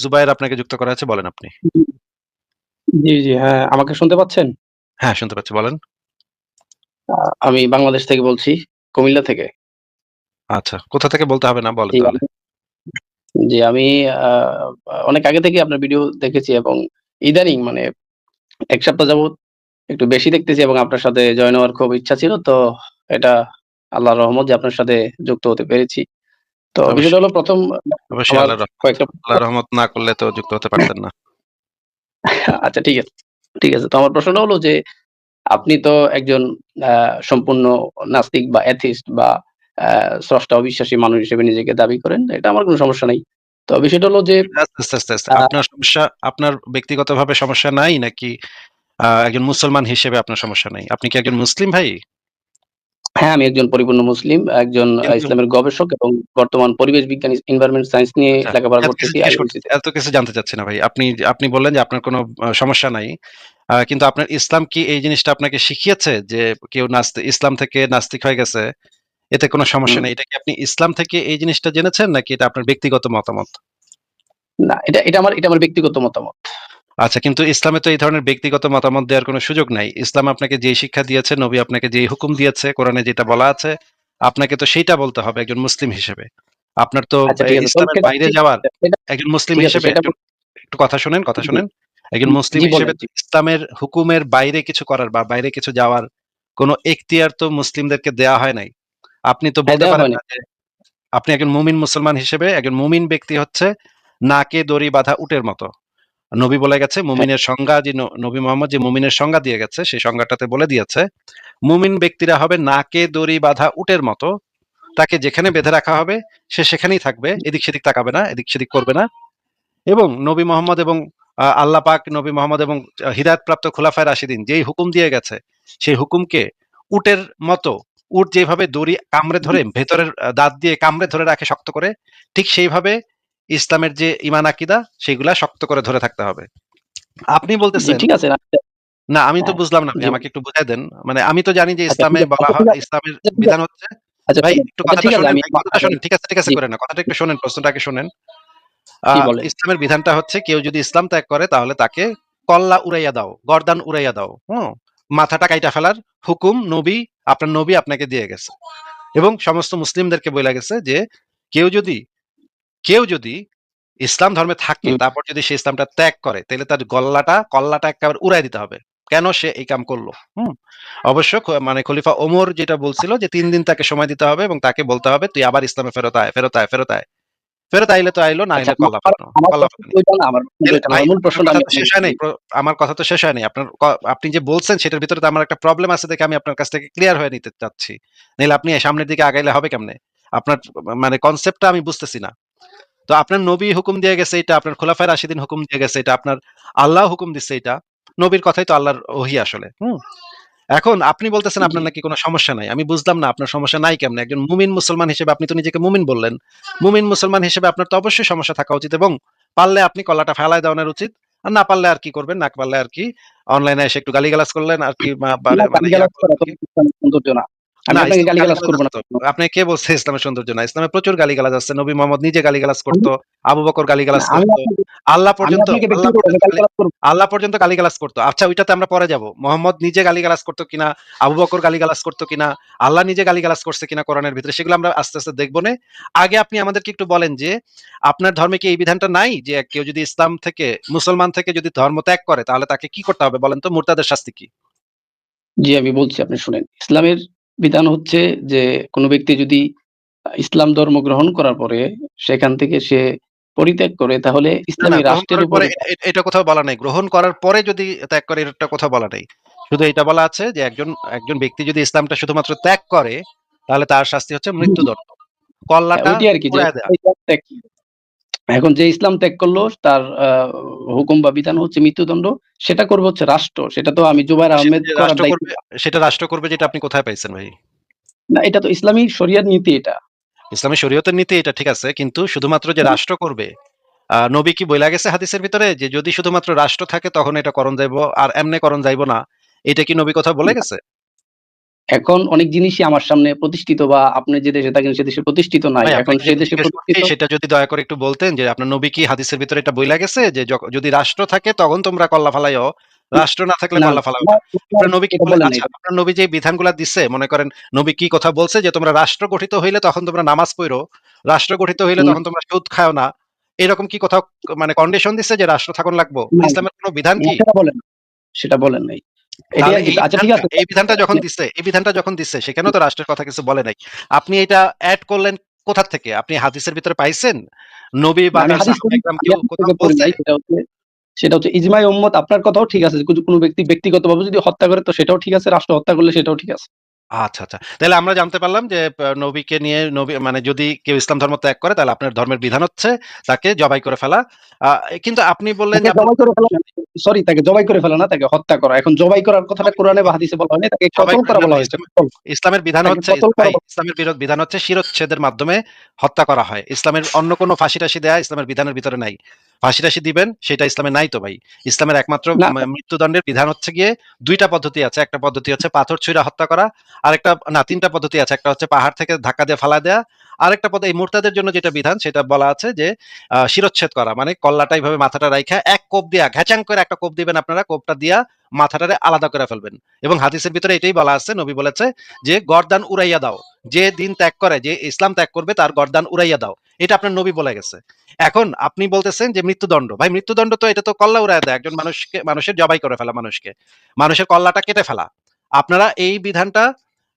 জুবায়ের আপনাকে যুক্ত করা আছে, বলেন আপনি। জি, জি। হ্যাঁ, আমাকে শুনতে পাচ্ছেন? হ্যাঁ, শুনতে পাচ্ছি, বলেন। আমি বাংলাদেশ থেকে বলছি, কুমিল্লা থেকে। আচ্ছা, কোথা থেকে বলতে হবে না, বলেন জি, তাহলে। আমি আ অনেক আগে থেকেই আপনার ভিডিও দেখেছি এবং ইদানিং মানে ১ সপ্তাহ যাবৎ একটু বেশি দেখতেছি এবং আপনার সাথে জয়েন হওয়ার খুব ইচ্ছা ছিল। তো এটা আল্লাহর রহমত যে আপনার সাথে যুক্ত হতে পেরেছি। তো বিষয়টা অবশ্যই, হলো ১ম অবশ্যই আমার আল্লাহর রহমত। কয়েকটা আল্লাহর রহমত না করলে তো যুক্ত হতে পারতেন না। আচ্ছা ঠিক আছে, ঠিক আছে। তো আমার প্রশ্নটা হলো যে আপনি তো একজন আ সম্পূর্ণ নাস্তিক বা এথিস্ট বা আ স্রষ্টা অবিশ্বাসী মানুষ হিসেবে নিজেকে দাবি করেন। এটা আমার কোন সমস্যা নাই। তো বিষয়টা হলো যে আস্তে। আ আপনার সমস্যা, আপনার ব্যক্তিগতভাবে সমস্যা নাই নাকি একজন মুসলমান হিসেবে আপনার সমস্যা নাই? আপনি কি একজন মুসলিম ভাই? হ্যাঁ, আমি একজন পরিপূর্ণ মুসলিম, একজন কিন্তু ইসলামের গবেষক এবং বর্তমান পরিবেশ বিজ্ঞান, এনভায়রনমেন্ট সায়েন্স নিয়ে আচ্ছা, লেখাপড়া এত কিছু করতেছি জিজ্ঞেস IUC করতেছি, তে। এত কিছু জানতে চাচ্ছি না ভাই। আপনি বললেন যে আপনার কোনো সমস্যা নাই। কিন্তু আপনার ইসলাম কি এই জিনিসটা আপনাকে শিখিয়েছে যে কেউ ইসলাম থেকে নাস্তিক হয়ে গেছে, এতে কোনো সমস্যা হুম। নেই। এটা কি আপনি ইসলাম থেকে এই জিনিসটা জেনেছেন নাকি এটা আপনার ব্যক্তিগত মতামত? না, এটা আমার ব্যক্তিগত মতামত। আচ্ছা, কিন্তু ইসলামে তো এই ধরনের ব্যক্তিগত মতামত দেওয়ার কোনো সুযোগ নাই। ইসলাম আপনাকে যেই শিক্ষা দিয়েছে, নবী আপনাকে যেই হুকুম দিয়েছে, কোরআনে যেটা বলা আছে, আপনাকে তো সেইটা বলতে হবে একজন মুসলিম হিসেবে। আপনার তো আচ্ছা ঠিক আছে। তো ইসলামের সেটা বাইরে ঠিক যাওয়ার, সেটা একজন মুসলিম ঠিক আছে হিসেবে সেটা একটু একটু কথা শোনেন, কথা জি, শোনেন। একজন মুসলিম জি হিসেবে বলেন। তো ইসলামের হুকুমের বাইরে কিছু করার বা বাইরে কিছু যাওয়ার কোনো এখতিয়ার তো মুসলিমদেরকে দেয়া হয় নাই। আপনি তো হ্যাঁ, বলতে দেওয়া পারেন হয়নি। না যে আপনি একজন মুমিন মুসলমান হিসেবে, একজন মুমিন ব্যক্তি হচ্ছে নাকে দড়ি বাঁধা উটের মতো। নবী বলে গেছে, হ্যাঁ, মুমিনের সংজ্ঞা যে নবী মোহাম্মদ যে মুমিনের সংজ্ঞা দিয়ে গেছে, সেই সংজ্ঞাটাতে বলে দিয়েছে মুমিন ব্যক্তিরা হবে নাকে দড়ি বাঁধা উটের মতো। তাকে যেখানে বেঁধে রাখা হবে সে সেখানেই থাকবে, এদিক সেদিক তাকাবে না, এদিক সেদিক করবে না। এবং নবী মোহাম্মদ এবং আল্লাহ পাক নবী মোহাম্মদ এবং হিদায়াতপ্রাপ্ত খুলাফায়ে রাশিদিন যেই হুকুম দিয়ে গেছে, সেই হুকুমকে উটের মতো, উট যেভাবে দড়ি কামড়ে ধরে ভেতরের দাঁত দিয়ে কামড়ে ধরে রাখে শক্ত করে, ঠিক সেইভাবে ইসলামের যে ঈমান আকীদা সেগুলা শক্ত করে ধরে থাকতে হবে। আপনি জি বলতেছেন, ঠিক আছে। না আমি তো হ্যাঁ, বুঝলাম না ভাই, জি আমাকে একটু বুঝায় দেন। মানে আমি তো জানি যে আচ্ছা ইসলামে ঠিক আছে। বলা আচ্ছা হয়, ঠিক আছে। ইসলামের আচ্ছা ঠিক বিধান আছে। হচ্ছে, আচ্ছা ভাই শোনেন। একটু আচ্ছা কথাটা ঠিক আছে শোনেন, আমি ভাই কথাটা শোনেন। ঠিক আছে জি, করে না। কথাটা একটু শোনেন, প্রশ্নটা আগে শোনেন। জি বলেন। ইসলামের বিধানটা হচ্ছে কেউ যদি ইসলাম ত্যাগ করে তাহলে তাকে কল্লা উড়াইয়া দাও, গর্দান উড়াইয়া দাও। হুম? মাথাটা কাইটা ফেলার হুকুম আপনার নবী আপনাকে দিয়ে গেছে। এবং সমস্ত মুসলিমদেরকে বইলা গেছে যে কেউ যদি কেউ যদি ইসলাম ধর্মে থাকে হুম, তারপর যদি সে ইসলামটা ত্যাগ করে তাহলে তার কল্লাটা একেবারে উড়াই দিতে হবে। কেন সে এই কাম করলো? হুম? অবশ্য মানে খলিফা ওমর যেটা বলছিল যে ৩ দিন তাকে সময় দিতে হবে এবং তাকে বলতে হবে তুই আবার ইসলামে ফেরত আয়, ফেরত আয়, ফেরত আয়। ফেরত আইলে তো আইলো, না আচ্ছা আইলে কল্লা আমার ফেলানো। আমার কল্লা প্রশ্ন ফেলানি। তো ওইটা না, আমার প্রশ্ন তো তাইলে ওইটা না। ভাই আমার মূল আপনার প্রশ্নটা কথা আমি তো শেষ আপনাকে হয় নাই। বলি। আমার কথা তো শেষ হয় নাই। আপনি যে বলছেন সেটার ভিতরে তো আমার একটা প্রবলেম আছে দেখে আমি আপনার কাছ থেকে ক্লিয়ার হয়ে নিতে চাচ্ছি। নাইলে আপনি সামনের দিকে আগাইলে হবে কেমনে? আপনার মানে কনসেপ্টটা আমি বুঝতেছি না। তো আপনার নবী হুকুম দিয়ে গেছে এটা, আপনার খোলাফায়ে রাশিদিন হুকুম দিয়ে গেছে এটা, আপনার আল্লাহ হুকুম দিচ্ছে এটা। নবীর কথাই তো আল্লাহর ওহী আসলে। হুম? এখন আপনি বলতেছেন জি, আপনার নাকি কোনো সমস্যা নাই। আমি বুঝলাম না আপনার সমস্যা নাই কেমনে? একজন মুমিন মুসলমান হিসেবে আপনি তো নিজেকে মুমিন বললেন। মুমিন মুসলমান হিসেবে আপনার তো অবশ্যই সমস্যা থাকা উচিত এবং পারলে আপনি কলাটা ফেলায় দেওয়ানোর উচিত। আর না পারলে আর কি করবেন? না পারলে আর কি অনলাইনে এসে একটু গালিগালাজ করলেন আর কি না মানে ইয়া গালিগালাজ করলেন করা তো আরকি। ইসলামের সৌন্দর্য না। আমি না, আপনাকে ইসলামে গালিগালাজ গালিগালাজ করব আছে না। তো। আপনাকে কে বলছে ইসলামের সৌন্দর্য না? ইসলামে প্রচুর গালিগালাজ আছে। নবী মোহাম্মদ নিজে গালিগালাজ আমি করত। আবু বকর না, গালিগালাজ আমি করত। আপনাকে আল্লাহ আমি পর্যন্ত আপনাকে আল্লাহ ব্যক্তিগতভাবে পর্যন্ত গালি গালিগালাজ করব। আল্লাহ পর্যন্ত গালিগালাজ করত। আচ্ছা ওইটাতে আমরা পরে যাব। মোহাম্মদ নিজে গালিগালাজ করত কিনা, আবু বকর গালিগালাজ করত কিনা, আল্লাহ নিজে গালিগালাজ করছে কিনা কোরআনের ভিতরে সেগুলো আমরা আস্তে, আস্তে দেখব নে। আগে আপনি আমাদেরকে একটু বলেন যে আপনার ধর্মে কি এই বিধানটা নাই যে কেউ যদি ইসলাম থেকে মুসলমান থেকে যদি ধর্ম ত্যাগ করে তাহলে তাকে কি করতে হবে বলেন তো? মুরতাদের শাস্তি কি? জি, আমি বলছি আপনি শুনেন। ইসলামের বিধান হচ্ছে যে কোন ব্যক্তি যদি ইসলাম ধর্ম গ্রহণ করার পরে সেখান থেকে সে পরিত্যাগ করে তাহলে না, ইসলামী গ্রহণ রাষ্ট্রের করার পরে উপরে এটা কোথাও বলা নাই। গ্রহণ করার পরে যদি ত্যাগ করে এটা কোথাও বলা নাই। শুধু এটা বলা আছে যে একজন ব্যক্তি যদি ইসলামটা শুধুমাত্র ত্যাগ করে তাহলে তার শাস্তি হচ্ছে মৃত্যুদণ্ড। হ্যাঁ, কল্লাটা ওইটি আরকি যে উড়ায় দেয়া। ইসলাম ত্যাগ এখন যে ইসলাম ত্যাগ করলো তার হুকুম বা বিধান হচ্ছে মৃত্যুদণ্ড। সেটা করবে হচ্ছে রাষ্ট্র। সেটা তো আমি জুবায়ের সেটা আহমেদ যে করার রাষ্ট্র দায়িত্ব করবে না। সেটা রাষ্ট্র করবে যেটা আপনি কোথায় পাইছেন ভাই? না, এটা তো ইসলামী শরিয়ার নীতি এটা। ইসলামী শরীয়তের নীতি এটা ঠিক আছে। কিন্তু শুধুমাত্র যে রাষ্ট্র করবে, নবী কি বইলা গেছে হাদিসের ভিতরে যে যদি শুধুমাত্র রাষ্ট্র থাকে তখন এটা করণ যাইব আর এমনে করণ যাইব না। এটা কি নবী কোথাও বলে গেছে? এখন অনেক জিনিসই আমার সামনে প্রতিষ্ঠিত বা আপনি যে দেশে থাকেন সে দেশে প্রতিষ্ঠিত নাই। ভাই এখন আপনাকে সে যেটা দেশে জিজ্ঞেস করছি প্রতিষ্ঠিত সেটা যদি দয়া করে একটু বলতেন যে আপনার নবী কি হাদিসের ভিতরে এটা বইলা গেছে যে যদি রাষ্ট্র থাকে তখন তোমরা কল্লা ফালাইও, রাষ্ট্র না থাকলে না, কল্লা ফালাও না, না। আপনার নবী কি এটা বলে? বলেন নাই। আচ্ছা আপনার নবী যে বিধানগুলা দিচ্ছে মনে করেন নবী কি কথা বলছে যে তোমরা রাষ্ট্র গঠিত হইলে তখন তোমরা নামাজ পড়ো, রাষ্ট্র গঠিত হইলে হুম, তখন তোমরা সুদ খাও না, এরকম কি কোথাও মানে কন্ডিশন দিচ্ছে যে রাষ্ট্র থাকুন লাগবো? না, ইসলামের কোনো বিধান না, কি? সেটা বলেন নাই। এটা তাহলে আচ্ছা ঠিক আছে। এই বিধানটা যখন দিচ্ছে সেখানেও তো রাষ্ট্রের কথা কিছু বলে নাই। আপনি এটা এড করলেন কোথা থেকে? আপনি হাদিসের ভিতরে পাইছেন? নবী বা আমি তার হাদিস সাহাবা থেকে ইকরাম কেউ কোথাও পড়ি বলছে? নাই। সেটা হচ্ছে ইজমায়ে উম্মত। আপনার কথাও ঠিক আছে। কোনো ব্যক্তি ব্যক্তিগতভাবে যদি হত্যা করে তো সেটাও ঠিক আছে। রাষ্ট্র হত্যা করলে সেটাও ঠিক আছে। আচ্ছা, আচ্ছা। তাইলে আমরা জানতে পারলাম যে নবীকে নিয়ে মানে যদি কেউ ইসলাম ধর্ম ত্যাগ করে তাহলে আপনার ধর্মের বিধান হচ্ছে তাকে জবাই করে ফেলা। আ কিন্তু আপনি বললেন তাকে যে আপনার জবাই করে ফেলা না, সরি, তাকে জবাই করে ফেলা না, তাকে হত্যা করা। এখন জবাই করার কথাটা জবাই কোরআনে বা হাদিসে বলা হয়নি, তাকে জবাই কতল করে করা না, বলা না হয়েছে। কতল। ইসলামের বিধান তাকে হচ্ছে কতল করা ভাই ইসলামের বিধান হচ্ছে শিরচ্ছেদের মাধ্যমে হত্যা করা হয়। ইসলামের অন্য কোনো ফাঁসি-টাসি দেয়া ইসলামের বিধানের ভিতরে নাই। ফাঁসি-টাসি দিবেন সেটা ইসলামে নাই তো ভাই। ইসলামের একমাত্র না, মৃত্যুদণ্ডের বিধান হচ্ছে গিয়ে ২ টা পদ্ধতি আছে। একটা পদ্ধতি হচ্ছে পাথর ছুঁইড়া হত্যা করা। আরেকটা না ৩ টা পদ্ধতি আছে। একটা হচ্ছে পাহাড় থেকে ধাক্কা দিয়ে ফালায় দেয়া। আরেকটা এই মুরতাদের জন্য যেটা বিধান সেটা বলা আছে যে শিরচ্ছেদ করা। মানে কল্লাটা এভাবে মাথাটা রাইখা এক কোপ দিয়া ঘ্যাচাং করে একটা কোপ দিবেন আপনারা। কোপটা দিয়া মাথাটারে আলাদা করে ফেলবেন। এবং হাদিসের ভিতরে এটাই বলা আছে, নবী বলেছে যে গর্দান উড়াইয়া দাও। যে দিন ত্যাগ করে, যে ইসলাম ত্যাগ করবে তার গর্দান উড়াইয়া দাও। এটা আপনার নবী বলে গেছে। এখন আপনি বলতেছেন যে মৃত্যুদণ্ড। ভাই মৃত্যুদণ্ড তো এটা তো কল্লা উড়াইয়া দেয়। একজন মানুষের জবাই করে ফেলা মানুষকে। মানুষের কল্লাটা কেটে ফেলা। আপনারা এই বিধানটা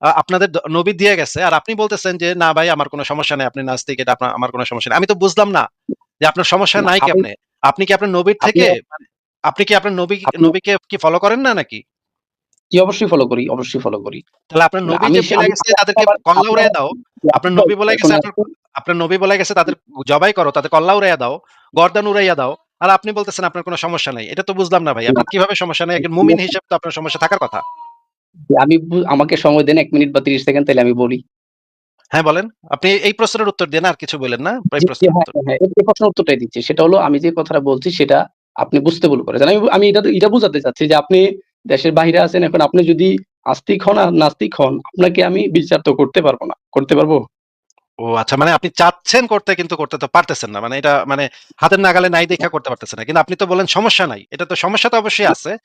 আপনাদের নবী দিয়ে গেছে। আর আপনি বলতেছেন যে না ভাই আমার কোনো সমস্যা নাই। আপনি নাস্তিক এটা আমার কোনো সমস্যা নাই। আমি তো বুঝলাম না যে আপনার সমস্যা না, নাই আপনি কেমনে? আপনি কি আপনার নবীর আপনি থেকে মানে আপনি কি আপনার আপনি নবীকে কি ফলো করেন না নাকি? জি, অবশ্যই ফলো করি, অবশ্যই ফলো করি। তাহলে আপনার না, নবী আমি যে সে বলে আমি গেছে আমি তাদেরকে আবার কল্লা আপনি উড়াইয়া আবার দাও। আপনার ভাই নবী বলে গেছে শুনে আসুন। আপনার নবী বলে গেছে তাদের জবাই করো, তাদের কল্লা উড়াইয়া দাও, গর্দান উড়াইয়া দাও। আর আপনি বলতেছেন আপনার কোনো সমস্যা নাই। এটা তো বুঝলাম না ভাই। না, আপনার কিভাবে সমস্যা নাই? একজন মুমিন হিসেবে তো আপনার সমস্যা থাকার কথা। আমাকে সময় দেন ১ মিনিট বা ৩০ সেকেন্ড, তাইলে আমি বলি। হ্যাঁ, বলেন। আপনি এই প্রশ্নের উত্তর দেন আর কিছু বইলেন না। এই জি, জি, প্রশ্নের হ্যাঁ, উত্তর। হ্যাঁ, হ্যাঁ। এই প্রশ্নের উত্তরটাই দিচ্ছি। সেটা হলো আমি যে কথাটা বলছি সেটা আপনি বুঝতে ভুল করেছেন। আমি আমি এটা বুঝাতে চাচ্ছি যে আপনি দেশের বাহিরে আছেন। এখন আপনি যদি আস্তিক হন আর নাস্তিক হন, আপনাকে আমি বিচার তো করতে পারব না। করতে পারবো? ও আচ্ছা মানে আপনি চাচ্ছেন করতে কিন্তু করতে তো পারতেছেন না। মানে এটা মানে হাতের নাগালে নাই দেইখা করতে পারতেছেন না। কিন্তু আপনি তো বললেন সমস্যা নাই। এটা তো সমস্যা তো অবশ্যই না, আছে। না,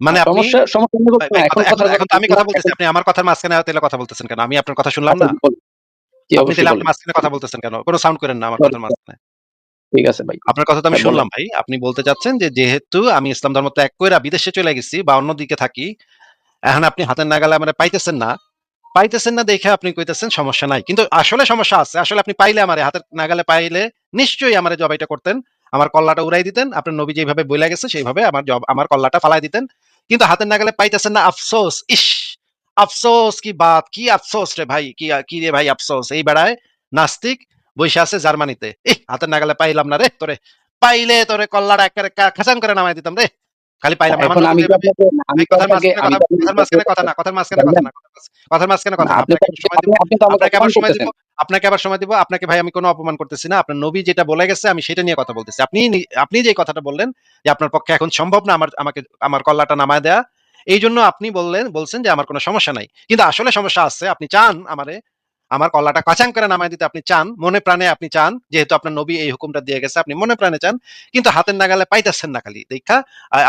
মানে আপনি সমস্যা মনে ভাই করছি না। ভাই এখন কথার কথা এখন তো আমি কথা বলছিলাম। বলতেছি। এখন আপনি আমার কথার মাঝখানে তাইলে কথা বলতেছেন কেন? আমি আপনার কথা শুনলাম আচ্ছা, না? জি, বলুন। জি, আপনি অবশ্যই তাইলে আমার বলেন। মাঝখানে কথা বলতেছেন কেন? কোন সাউন্ড কইরেন না আমার সরি, কথার মাঝখানে। ঠিক আছে ভাই। আপনার কথা তো আমি হ্যাঁ, বলেন। শুনলাম ভাই। আপনি বলতে চাচ্ছেন যে যেহেতু আমি ইসলাম ধর্ম ত্যাগ কইরা বিদেশে চলে গেছি বা অন্যদিকে থাকি, এখন আপনি হাতের নাগালে আমারে পাইতেছেন না। পাইতেছেন না দেখে আপনি কইতেছেন সমস্যা নাই। কিন্তু আসলে সমস্যা আছে। আসলে আপনি পাইলে আমারে হাতের নাগালে পাইলে নিশ্চয়ই আমারে জবাইটা করতেন। আমার কল্লাটা উড়াই দিতেন। আপনার নবী যেভাবে বইলা গেছে সেইভাবে আমার কল্লাটা ফালায় দিতেন। কিন্তু হাতের নাগালে পাইতেছেন না আফসোস! ইস! আফসোস কি বাত! কি আফসোস রে ভাই! কি রে ভাই আফসোস! এই বেড়ায় নাস্তিক বইসা আছে জার্মানিতে। হাতের নাগালে পাইলাম না রে তোরে। পাইলে তোরে কল্লাটা এক্কারে খাচাং করে নামায় দিতাম রে। খালি পাইলাম না। আমার এখন নবী তো এভাবে আমি ভাই তো আপনাকে আমি তো কথার মাঝখানে কথা না, কথার মাঝখানে কথা ভাইজান, না, কথার মাঝখানে না, কথা না। আপনি তো আপনি তো আমাকে আপনাকে অপমান আবার সময় দিব। করতেছেন। আপনাকে ভাই আমি কোনো অপমান করতেছি না। আপনার নবী যেটা বলে গেছে আমি সেটা নিয়ে কথা বলতেছি। আপনি যে কথাটা বললেন যে আপনার পক্ষে এখন সম্ভব না আমার কল্লাটা নামায় দেয়া। এইজন্য আপনি বলছেন যে আমার কোনো সমস্যা নাই। কিন্তু আসলে সমস্যা আছে। আপনি চান আমার কল্লাটা কাচাং করে নামায় দিতে আপনি চান। মনে প্রাণে আপনি চান। যেহেতু আপনার নবী এই হুকুমটা দিয়ে গেছে আপনি মনে প্রাণে চান। কিন্তু হাতের নাগালে পাইতেছেন না খালি। দেইখা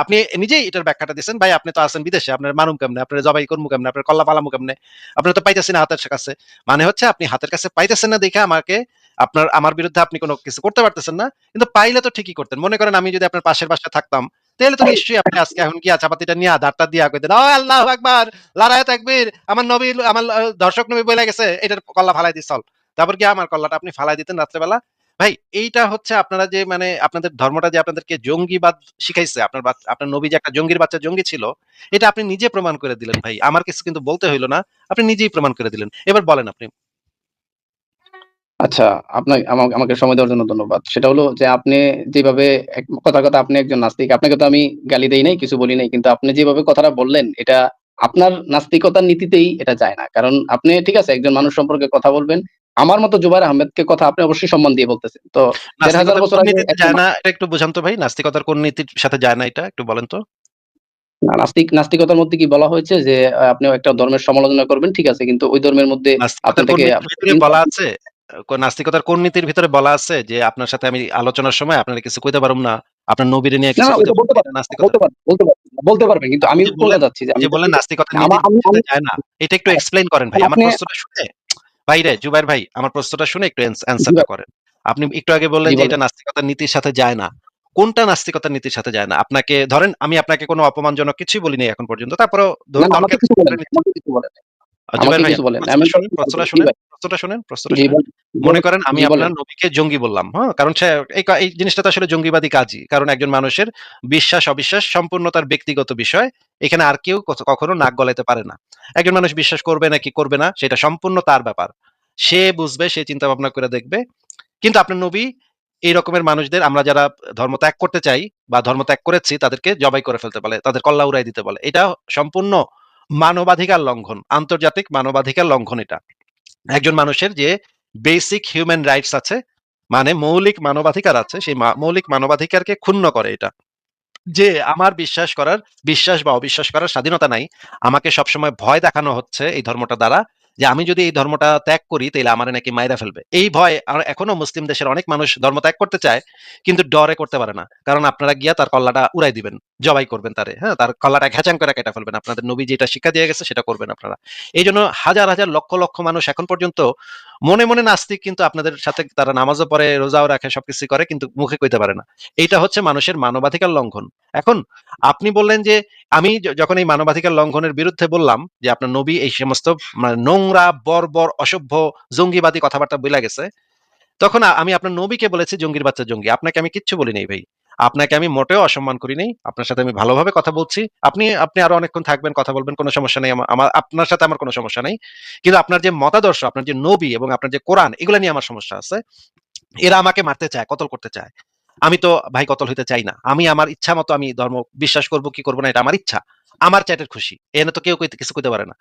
আপনি নিজেই এটার ব্যাখ্যাটা দিছেন। ভাই আপনি তো আছেন বিদেশে। আপনার মারুম কেমনে? আপনার জবাই করমু কেমনে? আপনার কল্লা ফালামু কেমনে? আপনার তো পাইতেছি না হাতের কাছে। মানে হচ্ছে আপনি হাতের কাছে পাইতেছেন না দেইখা আমার বিরুদ্ধে আপনি কোনো কিছু করতে পারতেছেন না। কিন্তু পাইলে তো ঠিকই করতেন। মনে করেন আমি যদি আপনার পাশের বাসায় থাকতাম, তাইলে তো নিশ্চয়ই আপনি আজকে এখন গিয়া চাপাতিটা নিয়া দাঁতটা দিয়া কইতেন, "ও আল্লাহু আকবার! লারায়ে তাকবীর! আমার নবী আমার দর্শক নবী বইলা গেছে, এটার কল্লা ফালাই দিস চল।" তারপর গিয়ে আমার কল্লাটা আপনি ফালাই দিতেন রাত্রেবেলা। ভাই এইটা হচ্ছে আপনারা যে মানে আপনাদের ধর্মটা যে আপনাদেরকে জঙ্গিবাদ শিখাইছে, আপনার নবী যে একটা জঙ্গির বাচ্চা জঙ্গি ছিল, এটা আপনি নিজে প্রমাণ করে দিলেন ভাই। আমার কিছু কিন্তু বলতে হইল না। আপনি নিজেই প্রমাণ করে দিলেন। এবার বলেন আপনি। আচ্ছা, আমাকে সময় দেওয়ার জন্য ধন্যবাদ। সেটা হলো যে আপনি যেভাবে কথার কথা, আপনি একজন নাস্তিক। আপনাকে তো আমি গালি দেই নাই, কিছু বলি নাই। কিন্তু আপনি যেভাবে কথাটা বললেন, এটা আপনার নাস্তিকতার নীতিতেই এটা যায় না। কারণ আপনি ঠিক আছে একজন মানুষ সম্পর্কে কথা বলবেন। আমার মতো জুবায়ের আহমেদকে কথা আপনি অবশ্যই সম্মান দিয়ে বলতেছেন। তো ১৫০০ নাস্তিকতার বছর কোন আগে নীতিতে একটা যায় না এটা একটু বুঝান তো ভাই? নাস্তিকতার কোন নীতির সাথে যায় না এটা একটু বলেন তো? না, নাস্তিকতার মধ্যে কি বলা হয়েছে যে আপনি একটা ধর্মের সমালোচনা করবেন, ঠিক আছে। কিন্তু ওই ধর্মের মধ্যে নাস্তিকতার কোন আপনাদেরকে নীতির ভিতরে বলা আছে? নাস্তিকতার কোন নীতির ভিতরে বলা আছে যে আপনার সাথে আমি আলোচনার সময় আপনারে কিছু কইতে পারুম না, আপনার নবীরে নিয়ে না, কিছু না, কইতে ওইটা পারুম বলতে না, এটা পারবেন, নাস্তিকতা? বলতে পারবেন। কিন্তু আপনি আমি যে কোনটা বললেন চাচ্ছি যে আপনি আমি যে বললেন চাচ্ছি যে নাস্তিকতার আমা নীতির আমি আমি সাথে যায় না। এটা একটু এক্সপ্লেইন করেন ভাই। এখন আমার আপনি প্রশ্নটা শুনে ভাই রে, জুবায়ের ভাই, আমার প্রশ্নটা শুনে একটু জি অ্যান্সারটা ভাই, করেন। আপনি একটু আগে বললেন জি যে বলেন। এটা নাস্তিকতার নীতির সাথে যায় না। কোনটা নাস্তিকতার নীতির সাথে যায় না? আপনাকে ধরেন আমি আপনাকে কোনো অপমানজনক কিছুই বলি নাই এখন পর্যন্ত। তারপরেও না, না, তর্কের খাতিরে নিচ্ছি। আমাকে জুবায়ের ভাই কিছু আমার বলেন। প্রশ্নটা শুনেন, প্রশ্নটা জি শুনেন, ভাই, প্রশ্নটা শুনেন, প্রশ্নটা জি শুনেন। বলেন, মনে করেন আমি জি বলেন। আপনার নবীকে জঙ্গি বললাম, হ্যাঁ? কারণ সে এই জিনিসটা তো আসলে জঙ্গিবাদী কাজই। কারণ একজন মানুষের বিশ্বাস-অবিশ্বাস সম্পূর্ণ তার ব্যক্তিগত বিষয়। এখানে আর কেউ কখনো নাক গলাইতে পারে না। একজন মানুষ বিশ্বাস করবে নাকি করবে না সেটা সম্পূর্ণ তার ব্যাপার। সে বুঝবে, সে চিন্তা ভাবনা করে দেখবে। কিন্তু আপনার নবী এই রকমের মানুষদের আমরা যারা ধর্ম ত্যাগ করতে চাই বা ধর্ম ত্যাগ করেছি তাদেরকে জবাই করে ফেলতে বলে, তাদের কল্লা উড়াই দিতে বলে। এটা সম্পূর্ণ মানবাধিকার লঙ্ঘন, আন্তর্জাতিক মানবাধিকার লঙ্ঘন এটা। একজন মানুষের যে বেসিক হিউম্যান রাইটস আছে, মানে মৌলিক মানবাধিকার আছে, সেই মৌলিক মানবাধিকারকে ক্ষুণ্ণ করে এটা। যে আমার বিশ্বাস বা অবিশ্বাস করার স্বাধীনতা নাই। আমাকে সবসময় ভয় দেখানো হচ্ছে এই ধর্মটা দ্বারা যে আমি যদি এই ধর্মটা ত্যাগ করি তাইলে আমারে নাকি মাইরা ফেলবে। এই ভয় এখনো মুসলিম দেশের অনেক মানুষ ধর্ম ত্যাগ করতে চায় কিন্তু ডরে করতে পারে না। কারণ আপনারা গিয়া তার কল্লাটা উড়াই দিবেন। জবাই করবেন তারে। হ্যাঁ? তার কল্লাটা ঘ্যাচাং করে কেটে ফেলবেন। আপনাদের নবী যেটা শিক্ষা দিয়ে গেছে সেটা করবেন আপনারা। এইজন্য হাজার লক্ষ মানুষ এখন পর্যন্ত মনে নাস্তিক কিন্তু আপনাদের সাথে তারা নামাজও পড়ে, রোজাও রাখে, সবকিছুই করে কিন্তু মুখে কইতে পারে না। এইটা হচ্ছে মানুষের মানবাধিকার লঙ্ঘন। এখন আপনি বললেন যে আমি যখন এই মানবাধিকার লঙ্ঘনের বিরুদ্ধে বললাম যে আপনার নবী এই সমস্ত মানে নোংরা, বর্বর, অসভ্য, জঙ্গিবাদী কথাবার্তা বইলা গেছে, তখন আমি আপনার নবীকে বলেছি জঙ্গির বাচ্চা জঙ্গি। আপনাকে আমি কিচ্ছু বলি নাই ভাই। আপনাকে আমি মোটেও অসম্মান করি নাই। আপনার সাথে আমি ভালোভাবে কথা বলছি। আপনি আরো অনেকক্ষণ থাকবেন, কথা বলবেন, কোনো সমস্যা নেই। আপনার সাথে আমার কোনো সমস্যা নাই। কিন্তু আপনার যে মতাদর্শ, আপনার যে নবী এবং আপনার যে কোরআন এগুলা নিয়ে আমার সমস্যা আছে। এরা আমাকে মারতে চায়, কতল করতে চায়। আমি তো ভাই কতল হইতে চাই না। আমি আমার ইচ্ছা মতো আমি ধর্ম বিশ্বাস করব কি করব না এটা আমার ইচ্ছা। আমার চ্যাটের খুশি। এনে তো কেউ কিছু কইতে পারে না।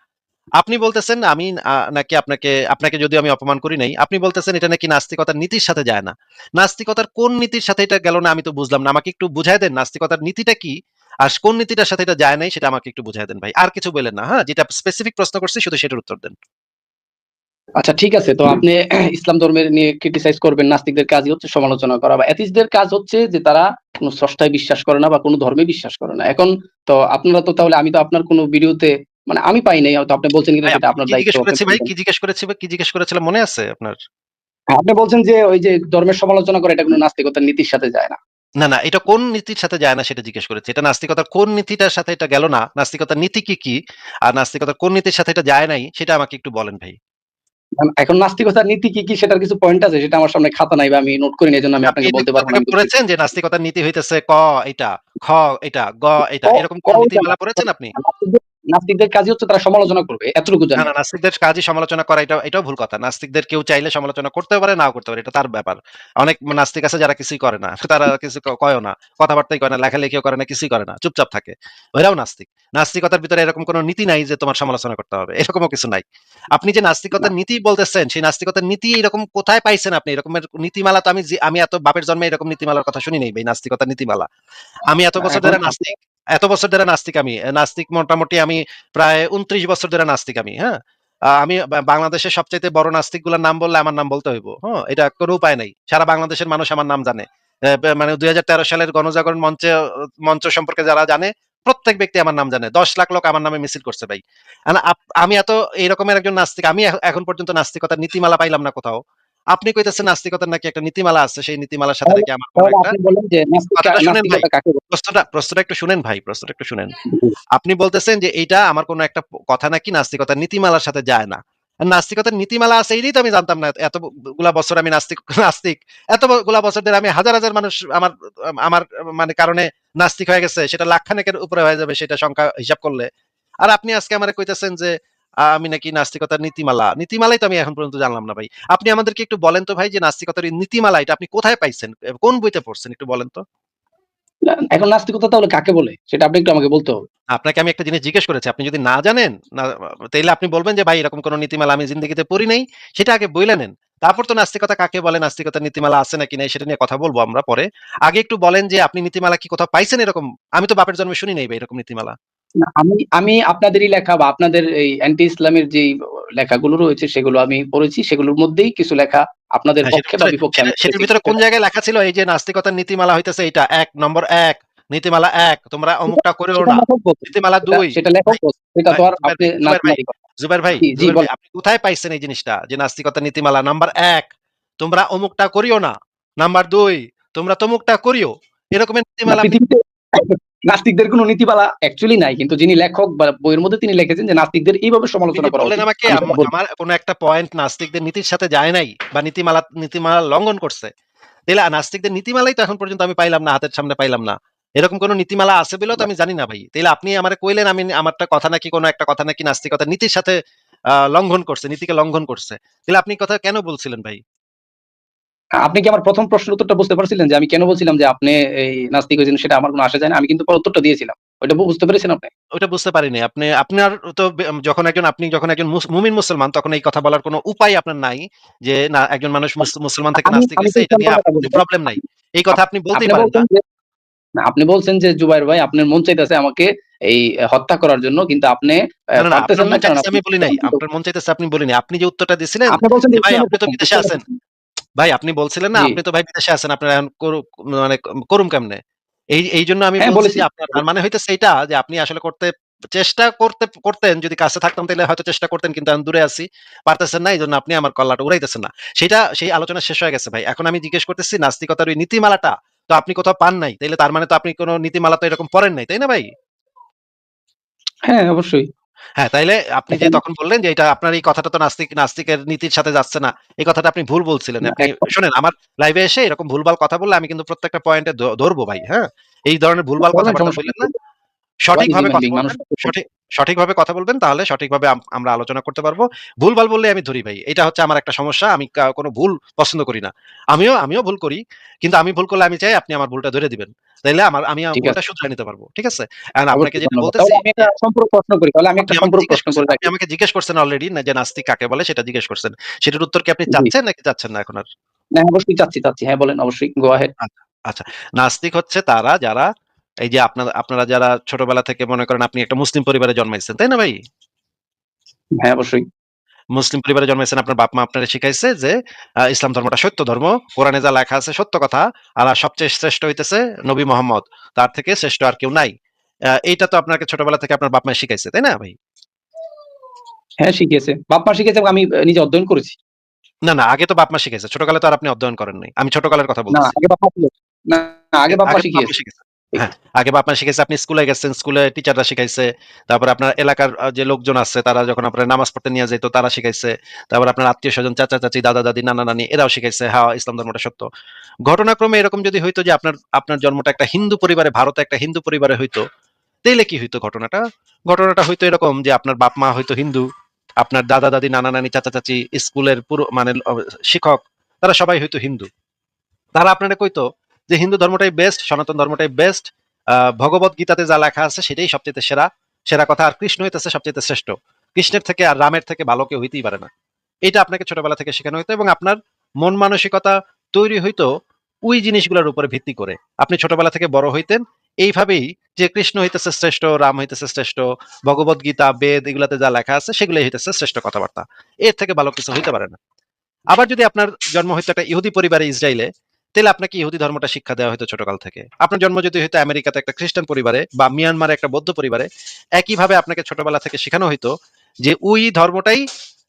আপনি বলতেছেন আমি নাকি আপনাকে যদিও আমি অপমান করি নাই, আপনি বলতেছেন এটা নাকি নাস্তিকতার নীতির সাথে যায় না। নাস্তিকতার কোন নীতির সাথে এটা গেল না আমি তো বুঝলাম না। আমাকে একটু বুঝায় দেন নাস্তিকতার নীতিটা কি? আর কোন নীতিটার সাথে এটা যায় নাই সেটা আমাকে একটু বুঝায় দেন ভাই। আর কিছু বললেন না, হ্যাঁ? যেটা স্পেসিফিক প্রশ্ন করছি শুধু সেটার উত্তর দেন। আচ্ছা, ঠিক আছে। তো আপনি ইসলাম ধর্মের নিয়ে ক্রিটিসাইজ করবেন। নাস্তিকদের কাজই হচ্ছে সমালোচনা করা, বা এথিস্টদের কাজ হচ্ছে যে তারা কোন স্রষ্টায় বিশ্বাস করে না বা কোন ধর্মে বিশ্বাস করে না। এখন তো আপনারা তো তাহলে আমি তো আপনার কোন ভিডিওতে মানে আমি পাই নাই। হয়তো আপনি বলছেন কিনা ভাই সেটা আপনাকে আপনার কি দায়িত্ব। জিজ্ঞেস আপনি করেছি ভাই? বলবেন। কি জিজ্ঞেস করেছিলাম মনে আছে আপনার? হ্যাঁ, আপনি বলছেন যে ওই যে ধর্মের সমালোচনা করে এটা কোন নাস্তিকতার নীতির সাথে যায় না। না, এটা কোন নীতির সাথে যায় না সেটা জিজ্ঞেস করেছি। এটা নাস্তিকতার কোন নীতিটার সাথে এটা গেল না? নাস্তিকতার নীতি কি? আর নাস্তিকতার কোন নীতির সাথে এটা যায় নাই সেটা আমাকে একটু বলেন ভাই। এখন নাস্তিকতার নীতি কি সেটার কিছু পয়েন্ট আছে, সেটা আমার সামনে খাতা নাই বা আমি নোট করিনি, এজন্য আমি আপনি আপনাকে এই বলতে কোথা পারব না থেকে আমি দুঃখিত। পড়েছেন যে নাস্তিকতার নীতি হইতেছে ক এটা, খ এটা, গ ক এটা এরকম ক কোন ওইটা না। নীতিমালা পড়েছেন আপনি? নাস্তিকদের কাজই হচ্ছে তারা সমালোচনা করবে। এতটুকু জানি আমি। নাস্তিকদের কাজই সমালোচনা করা এটাও ভুল কথা। নাস্তিকদের কেউ চাইলে সমালোচনা করতেও পারে, নাও করতে পারে। এটা তার ব্যাপার। অনেক নাস্তিক আছে যারা কিছুই করে না। তারা কিছু কয়ও না। কথাবার্তাই কয় না, লেখালেখিও করে না, কিছুই করে না। চুপচাপ থাকে। ওরাও নাস্তিক। নাস্তিকতার ভিতরে এরকম কোন নীতি নাই যে তোমার সমালোচনা করতে হবে। এরকমও কিছু নাই। আপনি যে না, নাস্তিকতার নীতি বলতেছেন, সেই নাস্তিকতার নীতি এরকম কোথায় পাইছেন আপনি? এরকমের নীতিমালা তো আমি এত বাপের জন্মে এরকম নীতিমালার কথা শুনি নাই ভাই, নাস্তিকতার নীতিমালা। আমি এত বছর এখন ধরে নাস্তিক। এত বছর ধরে নাস্তিক আমি। নাস্তিক মোটামুটি আমি প্রায় ২৯ বছর ধরে নাস্তিক আমি, হ্যাঁ? আমি বাংলাদেশের সবচাইতে বড় নাস্তিকগুলার নাম বললে আমার নাম বলতে হইব। হ্যাঁ? এটা কোন উপায় নাই। সারা বাংলাদেশের মানুষ আমার নাম জানে। মানে ২০১৩ সালের গণজাগরণ মঞ্চ সম্পর্কে যারা জানে, প্রত্যেক ব্যক্তি আমার নাম জানে। ১০ লাখ লোক আমার নামে মিছিল করছে ভাই। আমি এত এইরকমের একজন নাস্তিক, আমি এখন পর্যন্ত নাস্তিকতার নীতিমালা পাইলাম না কোথাও। আপনি কইতেছেন নাস্তিকতার নাকি একটা নীতিমালা আছে, সেই নীতিমালার সাথে তাহলে নাকি আমার কোন তাহলে একটা আপনি বলেন যে কথাটা শুনেন ভাই। নাস্তিকতা কাকে বলে? প্রশ্নটা একটু শুনেন ভাই, প্রশ্নটা একটু শুনেন। আপনি বলতেছেন যে এইটা আমার কোন একটা কথা নাকি নাস্তিকতার নীতিমালার সাথে যায় না। আর নাস্তিকতার নীতিমালা আছে এইটাই তো আমি জানতাম না। এতগুলা বছর আমি নাস্তিক। এতগুলা বছর ধরে আমি হাজার মানুষ আমার আমার মানে কারণে নাস্তিক হয়ে গেছে। সেটা লাখখানেকের উপরে হয়ে যাবে সেটা সংখ্যা হিসাব করলে। আর আপনি আজকে আমারে কইতেছেন যে আমি নাকি নাস্তিকতার নীতিমালাই তো আমি এখন পর্যন্ত জানলাম না ভাই। আপনি আমাদেরকে একটু বলেন তো ভাই যে নাস্তিকতার এই নীতিমালা এটা আপনি কোথায় পাইছেন? কোন বইতে পড়ছেন একটু বলেন তো? এখন নাস্তিকতা তাহলে কাকে বলে? সেটা আপনি একটু আমাকে বলতে হবে। আপনাকে আমি একটা জিনিস জিজ্ঞেস করেছি। আপনি যদি না জানেন, তাইলে আপনি বলবেন যে, "ভাই এরকম কোন নীতিমালা আমি জিন্দেগিতে পড়ি নাই।" সেটা আগে বইলা নেন। তারপর তো নাস্তিকতা কাকে বলে, নাস্তিকতার নীতিমালা আছে নাকি নাই সেটা নিয়ে কথা বলবো আমরা পরে। আগে একটু বলেন যে আপনি নীতিমালা কি কোথাও পাইছেন এরকম? আমি তো বাপের জন্মে শুনি নাই ভাই এরকম নীতিমালা। না, আমি আপনাদেরই লেখা বা আপনাদের এই অ্যান্টি ইসলামের যেই লেখাগুলো রয়েছে সেগুলো আমি পড়েছি। সেগুলোর মধ্যেই কিছু লেখা আপনাদের হ্যাঁ, পক্ষে বা বিপক্ষে আমি সেটার পড়েছি। ভিতরে কোন জায়গায় লেখা ছিল এই যে নাস্তিকতার নীতিমালা হইতেছে এইটা ১ নম্বর ১ নীতিমালা ১ তোমরা সেটা অমুকটা করিও সেটা না। লেখক বলছে। নীতিমালা সেটা ২ সেটা লেখক ভাই, বলছে। সেটা ভাই তো আর জুবাইর আপনি ভাই, নাতি নাতি করেন। জি, জুবাইর বলেন। ভাই আপনি কোথায় পাইছেন এই জিনিসটা যে নাস্তিকতার নীতিমালা নাম্বার ১ তোমরা অমুকটা করিও না। নাম্বার ২ তোমরা তমুকটা করিও। এরকমের না, নীতিমালা আপনি পৃথিবীতে নাস্তিকদের কোনো নীতিমালা অ্যাকচুয়ালি নাই। কিন্তু যিনি লেখক বা বইয়ের মধ্যে তিনি লিখেছেন যে নাস্তিকদের এইভাবে আপনি সমালোচনা যে করা বললেন উচিত। আমাকে আমি সেটা বলব। আমার কোন একটা পয়েন্ট নাস্তিকদের নীতির সাথে যায় নাই বা নীতিমালা লঙ্ঘন করছে। তাইলে নাস্তিকদের নীতিমালাই তো এখন পর্যন্ত আমি পাইলাম না, হাতের সামনে পাইলাম না। এরকম কোন নীতিমালা আছে বলেও তো আমি জানি না ভাই। তাইলে আপনি আমারে কইলেন আমি আমারটা কথা নাকি কোন একটা কথা নাকি নাস্তিকতার নীতির সাথে লঙ্ঘন করছে, নীতিকে লঙ্ঘন করছে। তাইলে আপনি কথা কেন বলছিলেন ভাই? আপনি কি আমার ১ম প্রশ্নের উত্তরটা বুঝতে পারছিলেন যে আমি কেন বলছিলাম যে আপনি এই নাস্তিক হয়েছেন সেটা আমার কোনো আসে যায় না। আমি কিন্তু পরে উত্তরটা দিয়েছিলাম। ওইটা বুঝতে পেরেছেন আপনি? ওইটা বুঝতে পারিনি। আপনার তো আপনি যখন একজন মুমিন মুসলমান তখন এই কথা বলার কোন উপায় আপনার নাই। যে না একজন মানুষ মুসলমান থেকে আমি নাস্তিক আমি হইছে তো এটা নিয়ে কথাটা আপনার কোন বলি নাই। প্রবলেম নাই। এই কথা আপনি বলতেই আপনি পারেন না। বলছেন যে না, আপনি বলছেন যে জুবায়ের ভাই আপনার মন চাইতেছে আমাকে এই হত্যা করার জন্য কিন্তু আপনি না, আপনার পারতেছেন না মন কারণ চাইতেছে আপনি আমি বলি নাই। আপনার মন চাইতেছে আপনি বলিনি। আপনি যে উত্তরটা দিছিলেন আপনি বলছেন যে যে ভাই ইসলামের আপনি তো প্রথম, বিদেশে ইসলামের আছেন। প্রথম। ভাই আপনি বলছিলেন না জি। আপনি তো ভাই বিদেশে আছেন। আপনার এখন মানে করুম কেমনে? এইজন্য আমি হ্যাঁ, বলছি বলেছি। যে আপনার তার মানে হইতেছে এইটা যে আপনি আসলে চেষ্টা করতেন যদি কাছে থাকতাম তাইলে হয়তো চেষ্টা করতেন কিন্তু আমি দূরে আছি। পারতেছেন না এইজন্য আপনি আমার কল্লাটা উড়াইতেছেন না। সেই আলোচনা শেষ হয়ে গেছে ভাই। এখন আমি জিজ্ঞেস করতেছি নাস্তিকতার ওই নীতিমালাটা তো আপনি কোথাও পান নাই। তাইলে তার মানে তো আপনি কোন নীতিমালা তো এরকম পড়েন নাই। তাই না ভাই? হ্যাঁ, অবশ্যই। হ্যাঁ, তাইলে আপনি যে এখন তখন বললেন যে এটা আপনার এই কথাটা তো নাস্তিকের নীতির সাথে যাচ্ছে না। এই কথাটা আপনি ভুল বলছিলেন। না, আপনি এখন শোনেন আমার লাইভে এসে এরকম ভুলভাল কথা বললে আমি কিন্তু প্রত্যেকটা পয়েন্টে ধরবো ভাই, হ্যাঁ? এই ধরনের ভুলভাল বলেন কথাবার্তা সমস্যা বললেন না। নেই। সবাই সঠিকভাবে হিউম্যান কথা বিং মানুষ বলবেন। তো করবে। সঠিকভাবে কথা বলবেন তাহলে সঠিকভাবে আমরা আলোচনা করতে পারবো। ভুলভাল বললে আমি ধরি ভাই। এটা হচ্ছে আমার একটা সমস্যা। আমি কোন ভুল পছন্দ করি না। আমিও ভুল করি। কিন্তু আমি ভুল করলে আমি চাই আপনি আমার ভুলটা ধরে দিবেন। তাইলে আমি আমার ঠিক ভুলটা আছে। শুধরে নিতে পারবো। ঠিক আছে? এখন আপনাকে অবশ্যই যেটা ধন্যবাদ। বলতেছি তাহলে আমি যে একটা সম্পূরক প্রশ্ন করি। তাহলে আমি একটা সম্পূরক প্রশ্ন করে আপনি রাখি। আমাকে জিজ্ঞেস করছেন অলরেডি না যে নাস্তিক কাকে বলে সেটা জিজ্ঞেস করছেন। সেটার উত্তর কি আপনি জি। চাচ্ছেন নাকি চাচ্ছেন না এখন আর? না, অবশ্যই চাচ্ছি। হ্যাঁ, বলেন অবশ্যই। গো অহেড। আচ্ছা, আচ্ছা। নাস্তিক হচ্ছে তারা যারা এই যে আপনারা যারা ছোটবেলা থেকে মনে করেন আপনি একটা মুসলিম পরিবারে জন্মাইছেন, তাই না ভাই? হ্যাঁ, অবশ্যই। মুসলিম পরিবারে জন্মাইছেন আপনার বাপ-মা আপনারে শিখাইছে যে ইসলাম ধর্মটা সত্য ধর্ম। কোরআনে যা লেখা আছে সত্য কথা। আর সবচেয়ে শ্রেষ্ঠ হইতেছে নবী মোহাম্মদ। তার থেকে শ্রেষ্ঠ আর কেউ নাই। এইটা তো আপনাকে ছোটবেলা থেকে আপনার বাপ-মা শিখাইছে, তাই না ভাই? হ্যাঁ, শিখিয়েছে। বাপ-মা শিখিয়েছে এবং আমি নিজে অধ্যয়ন করেছি। না, আগে তো বাপ-মা শিখাইছে। ছোটকালে তো আর আপনি অধ্যয়ন করেন নাই। আমি ছোটকালের কথা না, বলতেছি। আগে বাপ-মা ছিল। না, আগে বাপ-মা আগে তো বাপ-মা শিখিয়েছে। শিখাইছে। ঠিক। হ্যাঁ, আগে বাপ-মা শিখাইছে। আপনি স্কুলে গেছেন, স্কুলে টিচাররা শিখাইছে। তারপরে আপনার এলাকার যে লোকজন আছে তারা যখন আপনার নামাজ পড়তে নিয়ে যাইত তারা শিখাইছে। তারপর আপনার আত্মীয়স্বজন, চাচা-চাচী, দাদা-দাদি, নানা-নানি এরাও শিখাইছে, হ্যাঁ, ইসলাম ধর্মটা সত্য। ঘটনাক্রমে এরকম যদি হইতো যে আপনার জন্মটা একটা হিন্দু পরিবারে, ভারতে একটা হিন্দু পরিবারে হইতো, তাইলে কি হইতো ঘটনাটা? ঘটনাটা হইতো এরকম যে আপনার বাপ-মা হয়তো হিন্দু, আপনার দাদা-দাদি, নানা-নানি, চাচা-চাচী, স্কুলের পুরো মানে শিক্ষক তারা সবাই হয়তো হিন্দু। তারা আপনারা কইতো যে হিন্দু ধর্মটাই বেস্ট, সনাতন ধর্মটাই বেস্ট। ভগবত গীতাতে যা লেখা আছে সেটাই সবচেয়ে সেরা। সেরা কথা আর কৃষ্ণ হইতেছে সবচেয়ে শ্রেষ্ঠ। কৃষ্ণের থেকে আর রামের থেকে ভালো কেউ হইতেই পারে না। এটা আপনাকে ছোটবেলা থেকে শেখানো হইতো এবং আপনার মন মানসিকতা তৈরি হইতো ওই জিনিসগুলোর উপরে ভিত্তি করে। আপনি ছোটবেলা থেকে বড় হইতেন এইভাবেই যে কৃষ্ণ হইতেছে শ্রেষ্ঠ, রাম হইতেছে শ্রেষ্ঠ, ভগবত গীতা, বেদ এগুলাতে যা লেখা আছে সেগুলোই হইতেছে শ্রেষ্ঠ কথাবার্তা। এর থেকে ভালো কিছু হইতে পারে না। আবার যদি আপনার জন্ম হইতো একটা ইহুদি পরিবারে ইসরায়েলে, তাহলে আপনাকে ইহুদি ধর্মটা শিক্ষা দেওয়া হতো ছোটকাল থেকে। আপনার জন্ম যদি হইতো আমেরিকাতে একটা খ্রিস্টান পরিবারে বা মিয়ানমারে একটা বৌদ্ধ পরিবারে, একইভাবে আপনাকে ছোটবেলা থেকে শেখানো হইতো যে ওই ধর্মটাই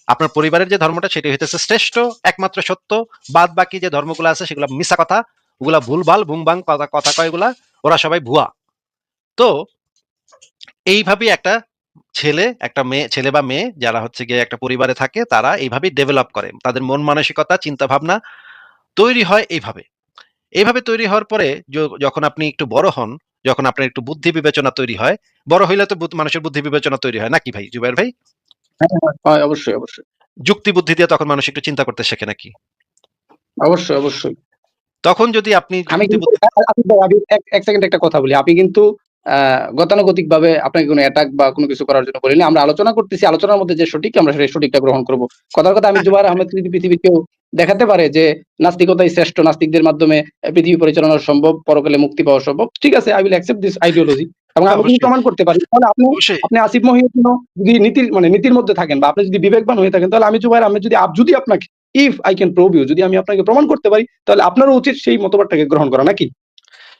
আপনার পরিবারের যে ধর্মটা সেটা হইতেছে শ্রেষ্ঠ, একমাত্র সত্য। বাদ বাকি যে ধর্মগুলো আছে সেগুলো মিশা কথা, ওগুলা ভুলভাল বুংবাং কথা কয় এগুলা, ওরা সবাই ভুয়া। তো এইভাবেই একটা ছেলে বা মেয়ে যারা হচ্ছে গিয়ে একটা পরিবারে থাকে তারা এইভাবেই ডেভেলপ করে। তাদের মন মানসিকতা, চিন্তা ভাবনা তৈরি হয় এইভাবে। এইভাবে তৈরি হওয়ার পরে যখন আপনি একটু বড় হন, যখন আপনার একটু বুদ্ধি বিবেচনা তৈরি হয়, বড় হইলে তো মানুষের বুদ্ধি বিবেচনা তৈরি হয় নাকি ভাই জুবাইর ভাই? হ্যাঁ, হয় অবশ্যই। যুক্তি বুদ্ধি দিয়ে তখন মানুষ একটু চিন্তা করতে শেখে নাকি? অবশ্যই। তখন যদি আপনি আমি যুক্তি কিন্তু বুদ্ধি আ আ আতিফ ভাই আমি এক সেকেন্ড একটা কথা বলি। আপনি কিন্তু গতানুগতিকভাবে আপনাকে কোনো অ্যাটাক বা কোনো কিছু করার জন্য বলিনি। আমরা আলোচনা করতেছি। আলোচনার মধ্যে যে সঠিক আমরা সেই সঠিকটা গ্রহণ করব। কথার কথা আমি জুবায়ের আহমেদ যদি পৃথিবীর কেউ দেখাতে পারে যে নাস্তিকতাই শ্রেষ্ঠ, নাস্তিকদের মাধ্যমে পৃথিবী পরিচালনা সম্ভব, পরকালে মুক্তি পাওয়া সম্ভব। ঠিক আছে, I will accept this ideology এবং আমি যদি অবশ্যই, প্রমাণ করতে পারি তাহলে অবশ্যই। আপনি আসিফ মহিউদ্দিনও যদি নীতির মধ্যে থাকেন বা আপনি যদি বিবেকবান হয়ে থাকেন তাহলে আমি জুবায়ের আহমেদ যদি আপনাকে if I can prove you যদি আমি আপনাকে প্রমাণ করতে পারি তাহলে আপনারও উচিত সেই মতবাদটাকে গ্রহণ করা নাকি?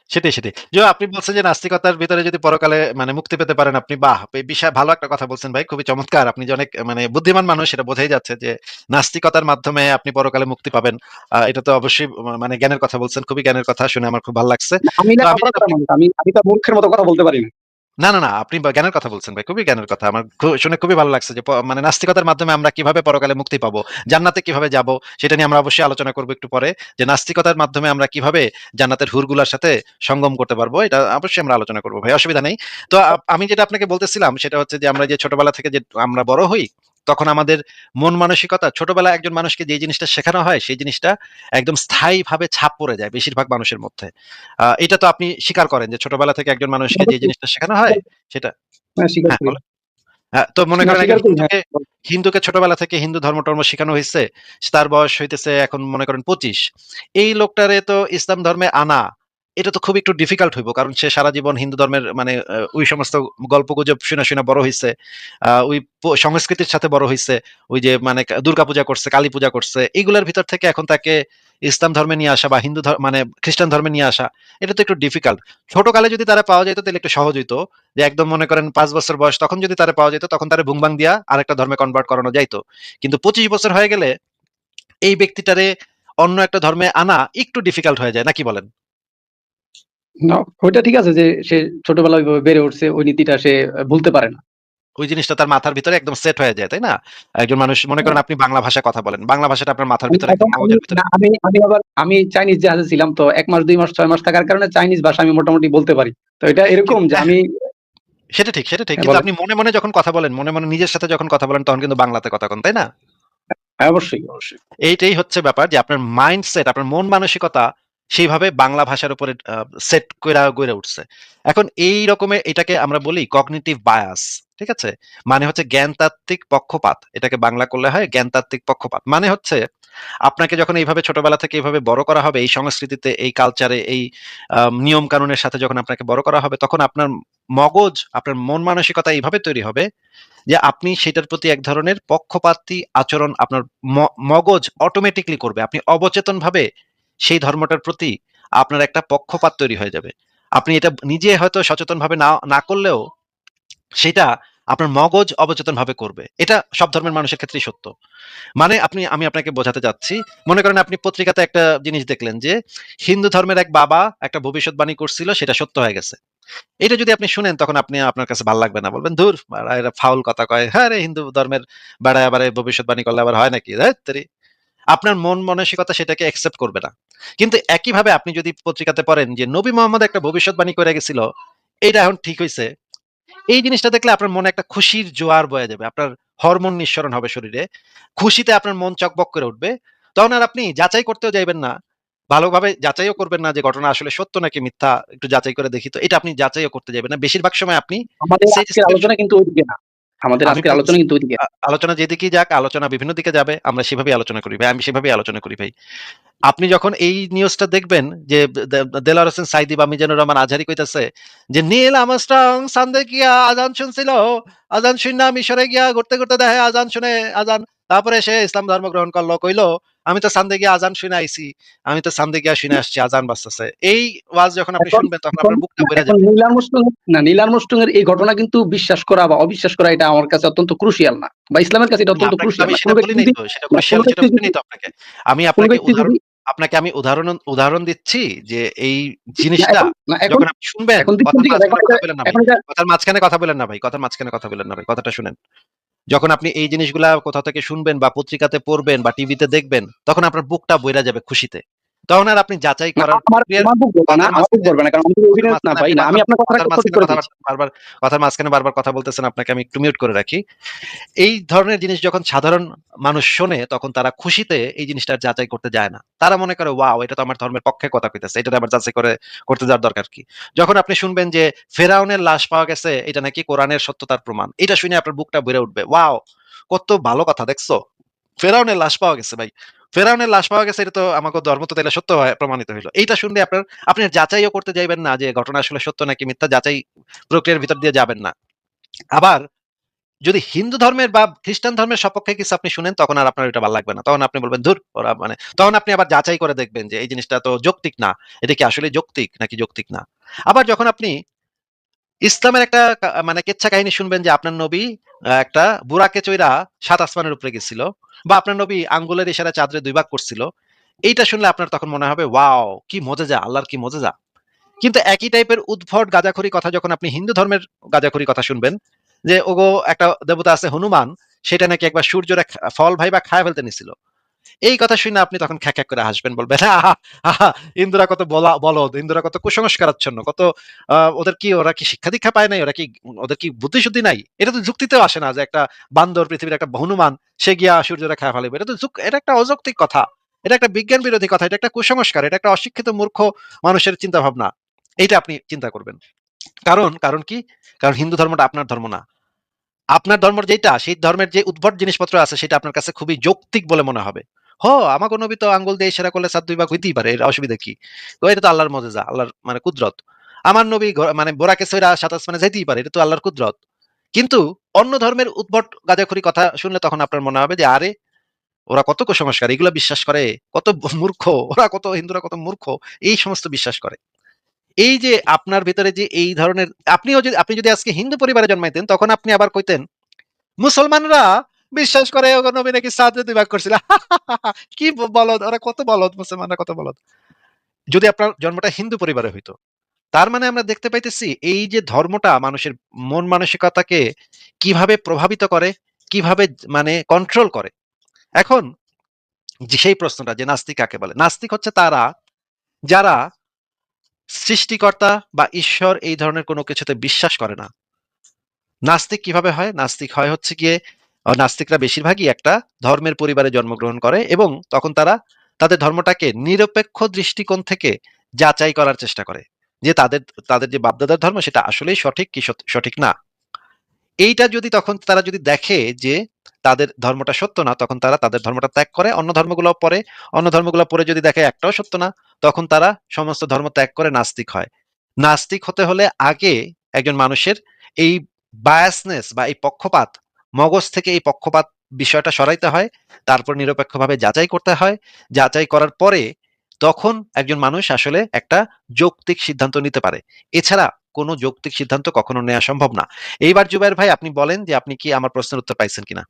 সেটাই। যে আপনি বলছেন যে নাস্তিকতার ভিতরে যদি পরকালে মানে মুক্তি পেতে পারেন আপনি, বাহ! বিশাল ভালো একটা কথা বলছেন ভাই। খুবই চমৎকার। আপনি যে অনেক মানে বুদ্ধিমান মানুষ সেটা বোঝাই যাচ্ছে যে নাস্তিকতার মাধ্যমে আপনি পরকালে মুক্তি পাবেন। এটা তো অবশ্যই মানে জ্ঞানের কথা বলছেন। খুবই জ্ঞানের কথা শুনে আমার খুব ভালো লাগছে। আমি তো আমি লেখাপড়া যেটা করা মানুষ। আমি তো মূর্খের মতো কথা বলতে পারি না। না, আপনি জ্ঞানের কথা বলছেন ভাই। খুবই জ্ঞানের কথা। আমার শুনে খুবই ভালো লাগছে যে মানে নাস্তিকতার মাধ্যমে আমরা কিভাবে পরকালে মুক্তি পাবো, জান্নাতে কিভাবে যাবো সেটা নিয়ে আমরা অবশ্যই আলোচনা করব একটু পরে। যে নাস্তিকতার মাধ্যমে আমরা কিভাবে জান্নাতের হুরগুলার সাথে সঙ্গম করতে পারবো এটা অবশ্যই আমরা আলোচনা করব ভাই। অসুবিধা নেই। তো আমি যেটা আপনাকে বলতেছিলাম সেটা হচ্ছে যে আমরা যে ছোটবেলা থেকে যে আমরা বড় হই, তখন আমাদের মন মানসিকতা ছোটবেলায় একজন মানুষকে যে জিনিসটা শেখানো হয় সেই জিনিসটা একদম স্থায়ীভাবে ছাপ পড়ে যায় বেশিরভাগ মানুষের মধ্যে। এটা তো আপনি স্বীকার করেন যে ছোটবেলা থেকে একজন মানুষকে যে জিনিসটা শেখানো হয় সেটা হ্যাঁ, স্বীকার হ্যাঁ, করি। বলেন। হ্যাঁ, তো মনে না করেন স্বীকার একজন করি, হ্যাঁ। হিন্দুকে ছোটবেলা থেকে হিন্দু ধর্ম-টর্ম শিখানো হইছে। তার বয়স হইতেছে এখন মনে করেন ২৫। এই লোকটারে তো ইসলাম ধর্মে আনা, এটা তো খুব একটু ডিফিকাল্ট হইব। কারণ সে সারা জীবন হিন্দু ধর্মের মানে ওই সমস্ত গল্পগুজব শুনে বড় হইছে। ওই সংস্কৃতির সাথে বড় হইছে। ওই যে মানে দুর্গা পূজা করছে, কালী পূজা করছে। এগুলার ভিতর থেকে এখন তাকে ইসলাম ধর্মে নিয়ে আসা বা মানে খ্রিস্টান ধর্মে নিয়ে আসা, এটা তো একটু ডিফিকাল্ট। ছোটকালে যদি তারা পাওয়া যেত তাহলে একটু সহজ হইতো। যে একদম মনে করেন ৫ বছর বয়স তখন যদি তারে পাওয়া যেত তখন তারে ভুং-ভাং দিয়া আরেকটা ধর্মে কনভার্ট করানো যাইত। কিন্তু ২৫ বছর হয়ে গেলে এই ব্যক্তিটারে অন্য একটা ধর্মে আনা একটু ডিফিকাল্ট হয়ে যায়। নাকি বলেন? না, ওইটা ঠিক আছে যে সে ছোটবেলায় ওইভাবে বেড়ে উঠছে, ওই নীতিটা সে ভুলতে পারে না। ওই জিনিসটা তার মাথার ভিতরে একদম সেট হয়ে যায়, তাই না? একজন মানুষ মনে করেন আপনি বাংলা ভাষায় কথা বলেন। বাংলা ভাষাটা আপনার মাথার ভিতরে এখন একদম মগজের ভিতরে। না, আমি চাইনিজ জাহাজে ছিলাম তো ১ মাস ২ মাস ৬ মাস থাকার কারণে চাইনিজ ভাষা আমি মোটামুটি বলতে পারি। তো এটা এরকম কিন্তু যে আমি সেটা ঠিক। হ্যাঁ, কিন্তু বলেন। আপনি মনে যখন কথা বলেন, মনে নিজের সাথে যখন কথা বলেন তখন কিন্তু বাংলাতে কথা কন, তাই না? হ্যাঁ, অবশ্যই। এইটাই হচ্ছে ব্যাপার যে আপনার মাইন্ডসেট, আপনার মন মানসিকতা সেইভাবে বাংলা ভাষার উপরে সেট কইরা গইড়া উঠছে। এখন এই রকমের এটাকে আমরা বলি কগনিটিভ বায়াস। ঠিক আছে? মানে হচ্ছে জ্ঞানতাত্ত্বিক পক্ষপাত। এটাকে বাংলা করলে হয় জ্ঞানতাত্ত্বিক পক্ষপাত। মানে হচ্ছে আপনাকে যখন এইভাবে ছোটবেলা থেকে এইভাবে বড় করা হবে, এই সংস্কৃতিতে, এই কালচারে, এই নিয়ম কানুনের সাথে যখন আপনাকে বড় করা হবে, তখন আপনার মগজ, আপনার মন মানসিকতা এইভাবে তৈরি হবে যে আপনি সেটার প্রতি এক ধরনের পক্ষপাতী আচরণ আপনার মগজ অটোমেটিক্যালি করবে। আপনি অবচেতনভাবে সেই ধর্মটার প্রতি আপনার একটা পক্ষপাত তৈরি হয়ে যাবে। আপনি এটা নিজে হয়তো সচেতনভাবে না করলেও সেটা আপনার মগজ অবচেতনভাবে করবে। এটা সব ধর্মের মানুষের ক্ষেত্রেই সত্য। মানে আমি আপনাকে বোঝাতে চাচ্ছি, মনে করেন আপনি পত্রিকাতে একটা জিনিস দেখলেন যে হিন্দু ধর্মের এক বাবা একটা ভবিষ্যৎবাণী করছিল সেটা সত্য হয়ে গেছে। এটা যদি আপনি শুনেন তখন আপনার কাছে ভাল লাগবে না। বলবেন, "ধুর বাড়া এরা ফাউল কথা কয়। হ্যাঁ রে হিন্দু ধর্মের বেড়ায় আবার এই ভবিষ্যৎবাণী করলে আবার হয় নাকি? ধ্যাৎ তেরি।" আপনার মন মানসিকতা সেটাকে অ্যাকসেপ্ট করবে না। কিন্তু একইভাবে আপনি যদি পত্রিকাতে পড়েন যে নবী মোহাম্মদ একটা ভবিষ্যৎবাণী করে গেছিল, এইটা এখন ঠিক হইছে। এই জিনিসটা দেখলে আপনার মনে একটা খুশির জোয়ার বয়ে যাবে। আপনার হরমোন নিঃসরণ হবে শরীরে। খুশিতে আপনার মন চকবক করে উঠবে। তখন আর আপনি যাচাই করতেও যাইবেন না। ভালোভাবে যাচাইও করবেন না যে ঘটনা আসলে সত্য নাকি মিথ্যা, একটু যাচাই করে দেখি তো। এটা আপনি যাচাইও করতে যাবেন না। বেশিরভাগ সময় আপনি আমাদের আজকের স্যাটিসফ্যাকশন আলোচনা কিন্তু ওইদিকে না। আমাদের আমি আজকের বলছি আলোচনা কিন্তু ওইদিকে না। আলোচনা যেদিকেই যাক, আলোচনা বিভিন্ন দিকে যাবে। আমরা সেভাবেই আলোচনা করি ভাই। আমি সেভাবেই আলোচনা করি ভাই। আপনি যখন এই নিউজটা দেখবেন যে দেলোয়ার হোসেন সাঈদী বা মিজানুর রহমান আজহারি কইতাছে যে নীল আর্মস্ট্রং সান্দে গিয়া আজান শুনছিল, আজান শুইনা মিশরে গিয়া ঘুরতে দেখে আজান শুনে আজান, তারপরে সে ইসলাম ধর্ম গ্রহণ করলো, কইলো আমি তো সান্দে গিয়া আজান শুনে আইছি, আমি তো সান্দে গিয়া শুনে আসছি আজান বাজতেছে। এই ওয়াজ যখন আপনি এখন শুনবেন তখন এখন আপনার বুকটা না, ভরে এখন যাবে। নীল আর্মস্ট্রং এর এই ঘটনা কিন্তু বিশ্বাস করা বা অবিশ্বাস করা এটা আমার কাছে অত্যন্ত ক্রুশিয়াল না। বা ইসলামের কাছে এটা না, অত্যন্ত আপনাকে তো ক্রুশিয়াল আমি না। সেটা বলি নাই তো। সেটা কোন ক্রুশিয়াল সেটা ব্যক্তি বলি যদি নাই তো আপনাকে। আমি কোন ব্যক্তি যদি আপনাকে আমি উদাহরণ দিচ্ছি যে এই না জিনিসটা এখন না এখন যখন আপনি শুনবেন, এখন দিচ্ছেন কথার ঠিক আছে। মাঝখানে কথা বলেন না ভাই। এখন এটা কথার মাঝখানে কথা বলেন না ভাই। কথার মাঝখানে কথা বলেন না ভাই। কথাটা শুনেন। যখন আপনি এই জিনিসগুলা কোথাও থেকে শুনবেন বা পত্রিকাতে পড়বেন বা টিভিতে দেখবেন, তখন আপনার বুকটা বইরা যাবে খুশিতে। তখন আর আপনি যাচাই না করার আমার প্রক্রিয়ার আমার ভুল করবে না, কথার আমার ভুল মাঝখানে করবে না। কারণ আমি তো কথার এভিডেন্স না মাঝখানে পাই আপনি না। আমি বারবার আপনার কথাটা কথার একটা সঠিক মাঝখানে করে দিয়েছি। কথার মাঝখানে বারবার কথা বলতেছেন, আপনাকে আমি একটু মিউট করে রাখি। এই ধরনের জিনিস যখন সাধারণ মানুষ শোনে তখন তারা খুশিতে এই জিনিসটা যাচাই করতে যায় না। তারা মনে করে ওয়াও, এটা তো আমার ধর্মের পক্ষে কথা কইতেছে, এটা আবার যাচাই করে করতে যাওয়ার দরকার কি? যখন আপনি শুনবেন যে ফেরাউনের লাশ পাওয়া গেছে, এটা নাকি কোরআনের সত্যতার প্রমাণ, এটা শুনে আপনার বুকটা ভরে উঠবে, ওয়াও, কত ভালো কথা, দেখছো, ফেরাউনের লাশ পাওয়া গেছে ভাই, ফেরাউনের লাশ পাওয়া গেছে, এটা তো আমাকে ধর্ম তো তাহলে সত্য হয় প্রমাণিত হইলো। এইটা শুনলে আপনি যাচাইও করতে যাইবেন না যে ঘটনা আসলে সত্য নাকি মিথ্যা, যাচাই প্রক্রিয়ার ভিতর দিয়ে যাবেন না। আবার যদি হিন্দু ধর্মের বা খ্রিস্টান ধর্মের সপক্ষে কিছু আপনি শুনেন তখন আর আপনার এটা ভালো লাগবে না, তখন আপনি বলবেন ধুর ওরা, মানে তখন আপনি আবার যাচাই করে দেখবেন যে এই জিনিসটা তো যৌক্তিক না, এটা কি আসলে যৌক্তিক নাকি যৌক্তিক না। আবার যখন আপনি ইসলামের একটা মানে কেচ্ছা কাহিনী শুনবেন যে আপনার নবী একটা বুরাকে চইরা ৭ আসমানের উপরে গেছিল, বা আপনার নবী আঙ্গুলের ইশারায় চাঁদরে ২ ভাগ করছিল, এইটা শুনলে আপনার তখন মনে হবে ওয়াও, কি মজেজা, আল্লাহর কি মজেজা। কিন্তু একই টাইপের উদ্ভট গাঁজাখড়ি কথা যখন আপনি হিন্দু ধর্মের গাঁজাখড়ি কথা শুনবেন, যে ওগো একটা দেবতা আছে হনুমান, সেটা নাকি একবার সূর্যরে ফল ভাইবা খায় ফেলতে নিছিল, এই কথা শুনে আপনি তখন খ্যাক খ্যাক করে হাসবেন, বলবেন আহা, আহা, ইন্দুরা কত বলদ, ইন্দুরা কত কুসংস্কারাচ্ছন্ন, কত ওরা কি শিক্ষা দীক্ষা পায় নাই, ওরা কি, ওদের কি বুদ্ধি শুদ্ধি নাই, এটা তো যুক্তিতেও আসে না যে একটা বান্দর, পৃথিবীর একটা হনুমান, সে গিয়া সূর্যরে খায় ফেলাবে, এটা তো এটা একটা অযৌক্তিক কথা, এটা একটা বিজ্ঞান বিরোধী কথা, এটা একটা কুসংস্কার, এটা একটা অশিক্ষিত মূর্খ মানুষের চিন্তা ভাবনা। এইটা আপনি চিন্তা করবেন। কারণ কারণ কি, কারণ হিন্দু ধর্মটা আপনার ধর্ম না। আপনার ধর্ম যেটা, সেই ধর্মের যে উদ্ভট জিনিসপত্র আছে সেটা আপনার কাছে খুবই যৌক্তিক বলে মনে হবে। আমাকে নবী তো আঙ্গুল দিয়ে ইশারা করলে ৭ ২ ভাগ হইতেই পারে, এর অসুবিধা কি? তো এটা তো আল্লাহর মজেজা, আল্লাহর মানে কুদরত। আমার নবী মানে বোরাকে ছইরা ৭ আসমানে যাইতেই পারে, এটা তো আল্লাহর কুদরত। কিন্তু অন্য ধর্মের উদ্ভট গাঁজাখড়ি কথা শুনলে তখন আপনার মনে হবে যে আরে, ওরা কত কুসংস্কার, এগুলো বিশ্বাস করে, কত মূর্খ, ওরা কত, হিন্দুরা কত মূর্খ, এই সমস্ত বিশ্বাস করে। এই যে আপনার ভিতরে যে এই ধরনের, আপনি যদি আজকে হিন্দু পরিবারে জন্মাইতেন তখন আপনি আবার কইতেন মুসলমানরা বিশ্বাস করে ওগো নবী নাকি চাঁদে ২ ভাগ করছিল। কি বলদ, ওরা কত বলদ, মুসলমানরা কত বলদ। যদি আপনার জন্মটা হিন্দু পরিবারে হইতো। তার মানে আমরা দেখতে পাইতেছি এই যে ধর্মটা মানুষের মন মানসিকতাকে কিভাবে প্রভাবিত করে, কিভাবে মানে কন্ট্রোল করে। এখন যে সেই প্রশ্নটা যে নাস্তিক কাকে বলে? নাস্তিক হচ্ছে তারা যারা সৃষ্টিকর্তা বা ঈশ্বর এই ধরনের কোনো কিছুতে বিশ্বাস করে না। নাস্তিক কিভাবে হয়? নাস্তিক হয় হচ্ছে গিয়ে, নাস্তিকরা বেশিরভাগই একটা ধর্মের পরিবারে জন্মগ্রহণ করে এবং তখন তারা তাদের ধর্মটাকে নিরপেক্ষ দৃষ্টিকোণ থেকে যাচাই করার চেষ্টা করে যে তাদের তাদের যে বাপদাদার ধর্ম সেটা আসলেই সঠিক কি সঠিক না। এইটা যদি তখন তারা যদি দেখে যে তাদের ধর্মটা সত্য না, তখন তারা তাদের ধর্মটা ত্যাগ করে অন্য ধর্মগুলো পড়ে। অন্য ধর্মগুলো পড়ে যদি দেখে একটাও সত্য না, তখন তারা সমস্ত ধর্ম ত্যাগ করে নাস্তিক হয়। নাস্তিক হতে হলে আগে একজন মানুষের এই বায়াসনেস বা এই পক্ষপাত, মগজ থেকে এই পক্ষপাত বিষয়টা সরাইতে হয়, তারপর নিরপেক্ষভাবে যাচাই করতে হয়। যাচাই করার পরে তখন একজন মানুষ আসলে একটা যৌক্তিক সিদ্ধান্ত নিতে পারে। এছাড়া কোনো যৌক্তিক সিদ্ধান্ত কখনো নেওয়া সম্ভব না। এইবার জুবাইর ভাই আপনি বলেন যে আপনি কি আমার প্রশ্নের উত্তর পাইছেন কিনা?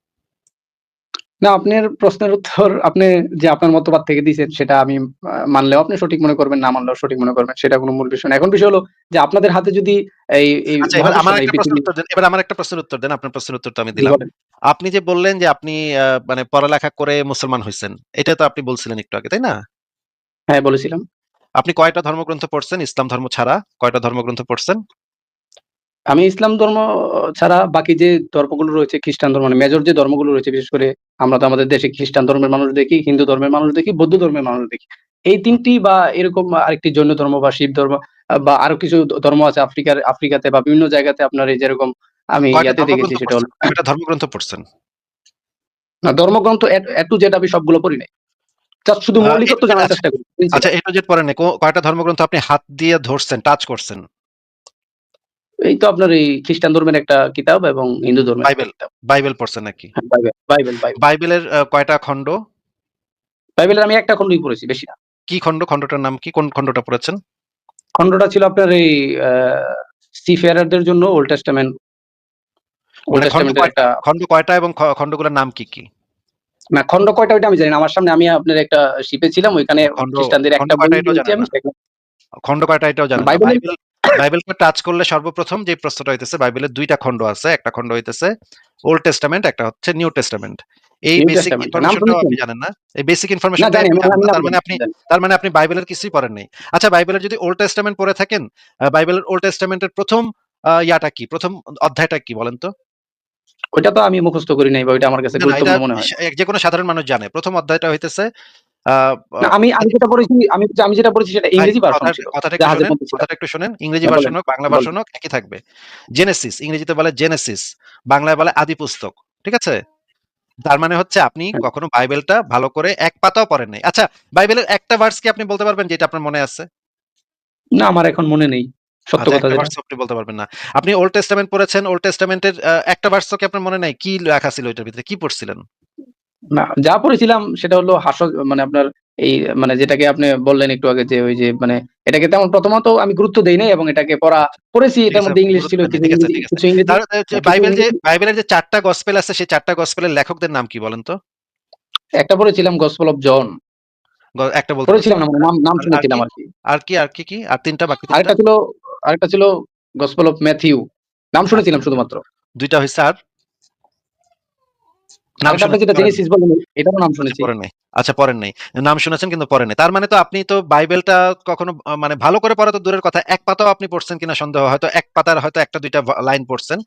না, আপনার প্রশ্নের উত্তর আপনি যে আপনার মতবাদ থেকে দিয়েছেন সেটা আমি মানলেও আপনি সঠিক মনে করবেন, না মানলেও সঠিক মনে করবেন। সেটা কোনো মূল বিষয় না। এখন বিষয় হলো যে আপনাদের হাতে যদি এই আচ্ছা, এবার মহাবিশ্ব আমার না, এই একটা প্রশ্নের পৃথিবী। উত্তর দেন। এবার আমার একটা প্রশ্নের উত্তর দেন। আপনার প্রশ্নের উত্তর তো আমি জি দিলাম। বলেন। আপনি যে বললেন যে আপনি মানে পড়ালেখা করে মুসলমান হইছেন। এটা তো আপনি বলছিলেন একটু আগে, তাই না? হ্যাঁ, বলেছিলাম। আপনি কয়টা ধর্মগ্রন্থ পড়ছেন? ইসলাম ধর্ম ছাড়া কয়টা ধর্মগ্রন্থ পড়ছেন? আমি ইসলাম ধর্ম ছাড়া বাকি যে ধর্মগুলো রয়েছে, খ্রিস্টান ধর্ম মানে মেজর যে ধর্মগুলো রয়েছে, বিশেষ করে আমরা তো আমাদের দেশে খ্রিস্টান ধর্মের মানুষ দেখি, হিন্দু ধর্মের মানুষ দেখি, বৌদ্ধ ধর্মের মানুষ দেখি। এই ৩ টি বা এরকম আরেকটি জৈন ধর্ম বা শিখ ধর্ম বা আরো কিছু ধর্ম আছে আফ্রিকাতে বা বিভিন্ন জায়গাতে আপনার এই যেরকম আমি কয়টা ইয়াতে দেখেছি ধর্মগ্রন্থ সেটা হলো পড়ছেন? কয়টা ধর্মগ্রন্থ পড়ছেন? না, ধর্মগ্রন্থ A to Z আমি সবগুলো পড়ি নাই। জাস্ট শুধু এ টু মৌলিকত্ব জেড, জানার আচ্ছা, চেষ্টা করি। আচ্ছা, প্রিন্সিপাল। এ টু জেড পড়েন নাই। কয়টা ধর্মগ্রন্থ আপনি হাত দিয়ে ধরছেন, টাচ করছেন? এই তো আপনার এই খ্রিস্টান ধর্মের একটা কিতাব এবং হিন্দু ধর্মের একটা বাইবেল, কিতাব। বাইবেল পড়ছেন নাকি? হ্যাঁ, বাইবেল। বাইবেলের কয়টা খণ্ড? বাইবেলের আমি একটা খণ্ডই পড়েছি, বেশি না। কি খণ্ড? খণ্ডটার নাম কি? কোন খণ্ডটা পড়েছেন? খণ্ডটা ছিল আপনার এই আ সি-ফেয়ারারদের জন্য ওল্ড মানে খণ্ড টেস্টামেন্টের কয়টা? একটা। খণ্ড কয়টা এবং খণ্ডগুলোর নাম কি, কি? না, খণ্ড কয়টা ওইটা আমি জানি না। আমার সামনে আমি আপনার একটা শিপে ছিলাম। ওইখানে খণ্ড খ্রিস্টানদের খণ্ড একটা বই কয়টা এটাও নিয়েছি জানেন আমি না? সেখানে। খণ্ড কয়টা এটাও জানেন না। বাইবেলের বাইবেল বাইবেলকে টাচ করলে সর্বপ্রথম যে প্রশ্নটা হইতেছে, বাইবেলের ২ টা খণ্ড আছে। একটা খণ্ড হইতেছে ওল্ড টেস্টামেন্ট, একটা হচ্ছে নিউ টেস্টামেন্ট। এই নিউ বেসিক টেস্টামেন্ট নাম ইনফরমেশনটাও শুনেছেন? আপনি জানেন না? এই বেসিক না ইনফরমেশনটাই জানি, আপনি জানেন আমি না। নাম তার মানে জানি, আপনি জানি। তার মানে আপনি বাইবেলের কিছুই পড়েন নাই। আচ্ছা, বাইবেলের যদি ওল্ড টেস্টামেন্ট পড়ে থাকেন, বাইবেলের ওল্ড টেস্টামেন্টের ১ম ইয়াটা কি? ১ম অধ্যায়টা কি বলেন তো? ওইটা তো আমি মুখস্থ করি নাই বা ওইটা আমার কাছে না, না, এটা গুরুত্বপূর্ণ মনে হয় না। যেকোনো সাধারণ মানুষ জানে। ১ম অধ্যায়টা হইতেছে আ আ না আমি যেটা পড়েছি আমি যেটা পড়েছি সেটা ভাই ইংরেজি ভার্সন কথাটা ছিল। কথাটা একটু জাহাজের শোনেন, মধ্যে ছিল। কথাটা একটু শোনেন। ইংরেজি হ্যাঁ ভার্সন বলেন, হোক, বাংলা বলেন। ভার্সন হোক একই থাকবে। জেনেসিস ইংরেজিতে বলে জেনেসিস, বাংলায় বলে আদি পুস্তক। ঠিক আছে? তার মানে হচ্ছে আপনি হ্যাঁ। কখনো বাইবেলটা ভালো করে এক পাতাও পড়েন নাই। আচ্ছা, বাইবেলের একটা ভার্স কি আপনি বলতে পারবেন যেটা আপনার মনে আছে? না আমার এখন মনে নেই। সত্য আচ্ছা, কথা একটা যেটা। ভার্সও আপনি বলতে পারবেন না। আপনি ওল্ড টেস্টামেন্ট পড়েছেন, ওল্ড টেস্টামেন্টের একটা ভার্সও কি আপনার মনে নাই? কি লেখা ছিল ওইটার ভিতরে? কি পড়ছিলেন? না যা পড়েছিলাম সেটা হলো মানে আপনার এই মানে যেটাকে আপনি বললেন একটু আগে যে ওই যে মানে এটাকে তেমন প্রথমত আমি গুরুত্ব দেই নাই এবং এটাকে পড়েছি ঠিক এটার আছে, মধ্যে ইংলিশ গুরুত্ব ছিল দেন নাই। কিছু ঠিক আছে, ইংরেজি ঠিক আছে। কিছু ইংরেজি তার কিছু ইংরেজি বাইবেলের যে ৪ টা গসপেল আছে সেই ৪ টা গসপেলের লেখকদের নাম কি বলেন তো? একটা পড়েছিলাম গসপেল অফ জন। একটা বলতে পারছেন পড়েছিলাম না। না মানে নাম আর আর কি? শুনেছিলাম আরকি। আর কি? আর ৩ টা বাকি ৩ টা? আরেকটা ছিল আরেকটা ছিল গসপেল অফ ম্যাথিউ। নাম আচ্ছা, শুনেছিলাম শুধুমাত্র। ২ টা হইছে আর? নাম আরেকটা আপনি শুনেছেন, যেটা পড়েন নাই। জেনেসিস বললেন এটারও নাম আচ্ছা, শুনেছি। পড়েন নাই। আচ্ছা, পড়েন নাই। নাম শুনেছেন কিন্তু পড়েন নাই। তার মানে তো আপনি তো বাইবেলটা কখনো মানে ভালো করে পড়া তো দূরের কথা, এক পাতাও আপনি পড়ছেন কিনা সন্দেহ। হয়তো এক পাতার হয়তো ১ টা ২ টা লাইন পড়ছেন।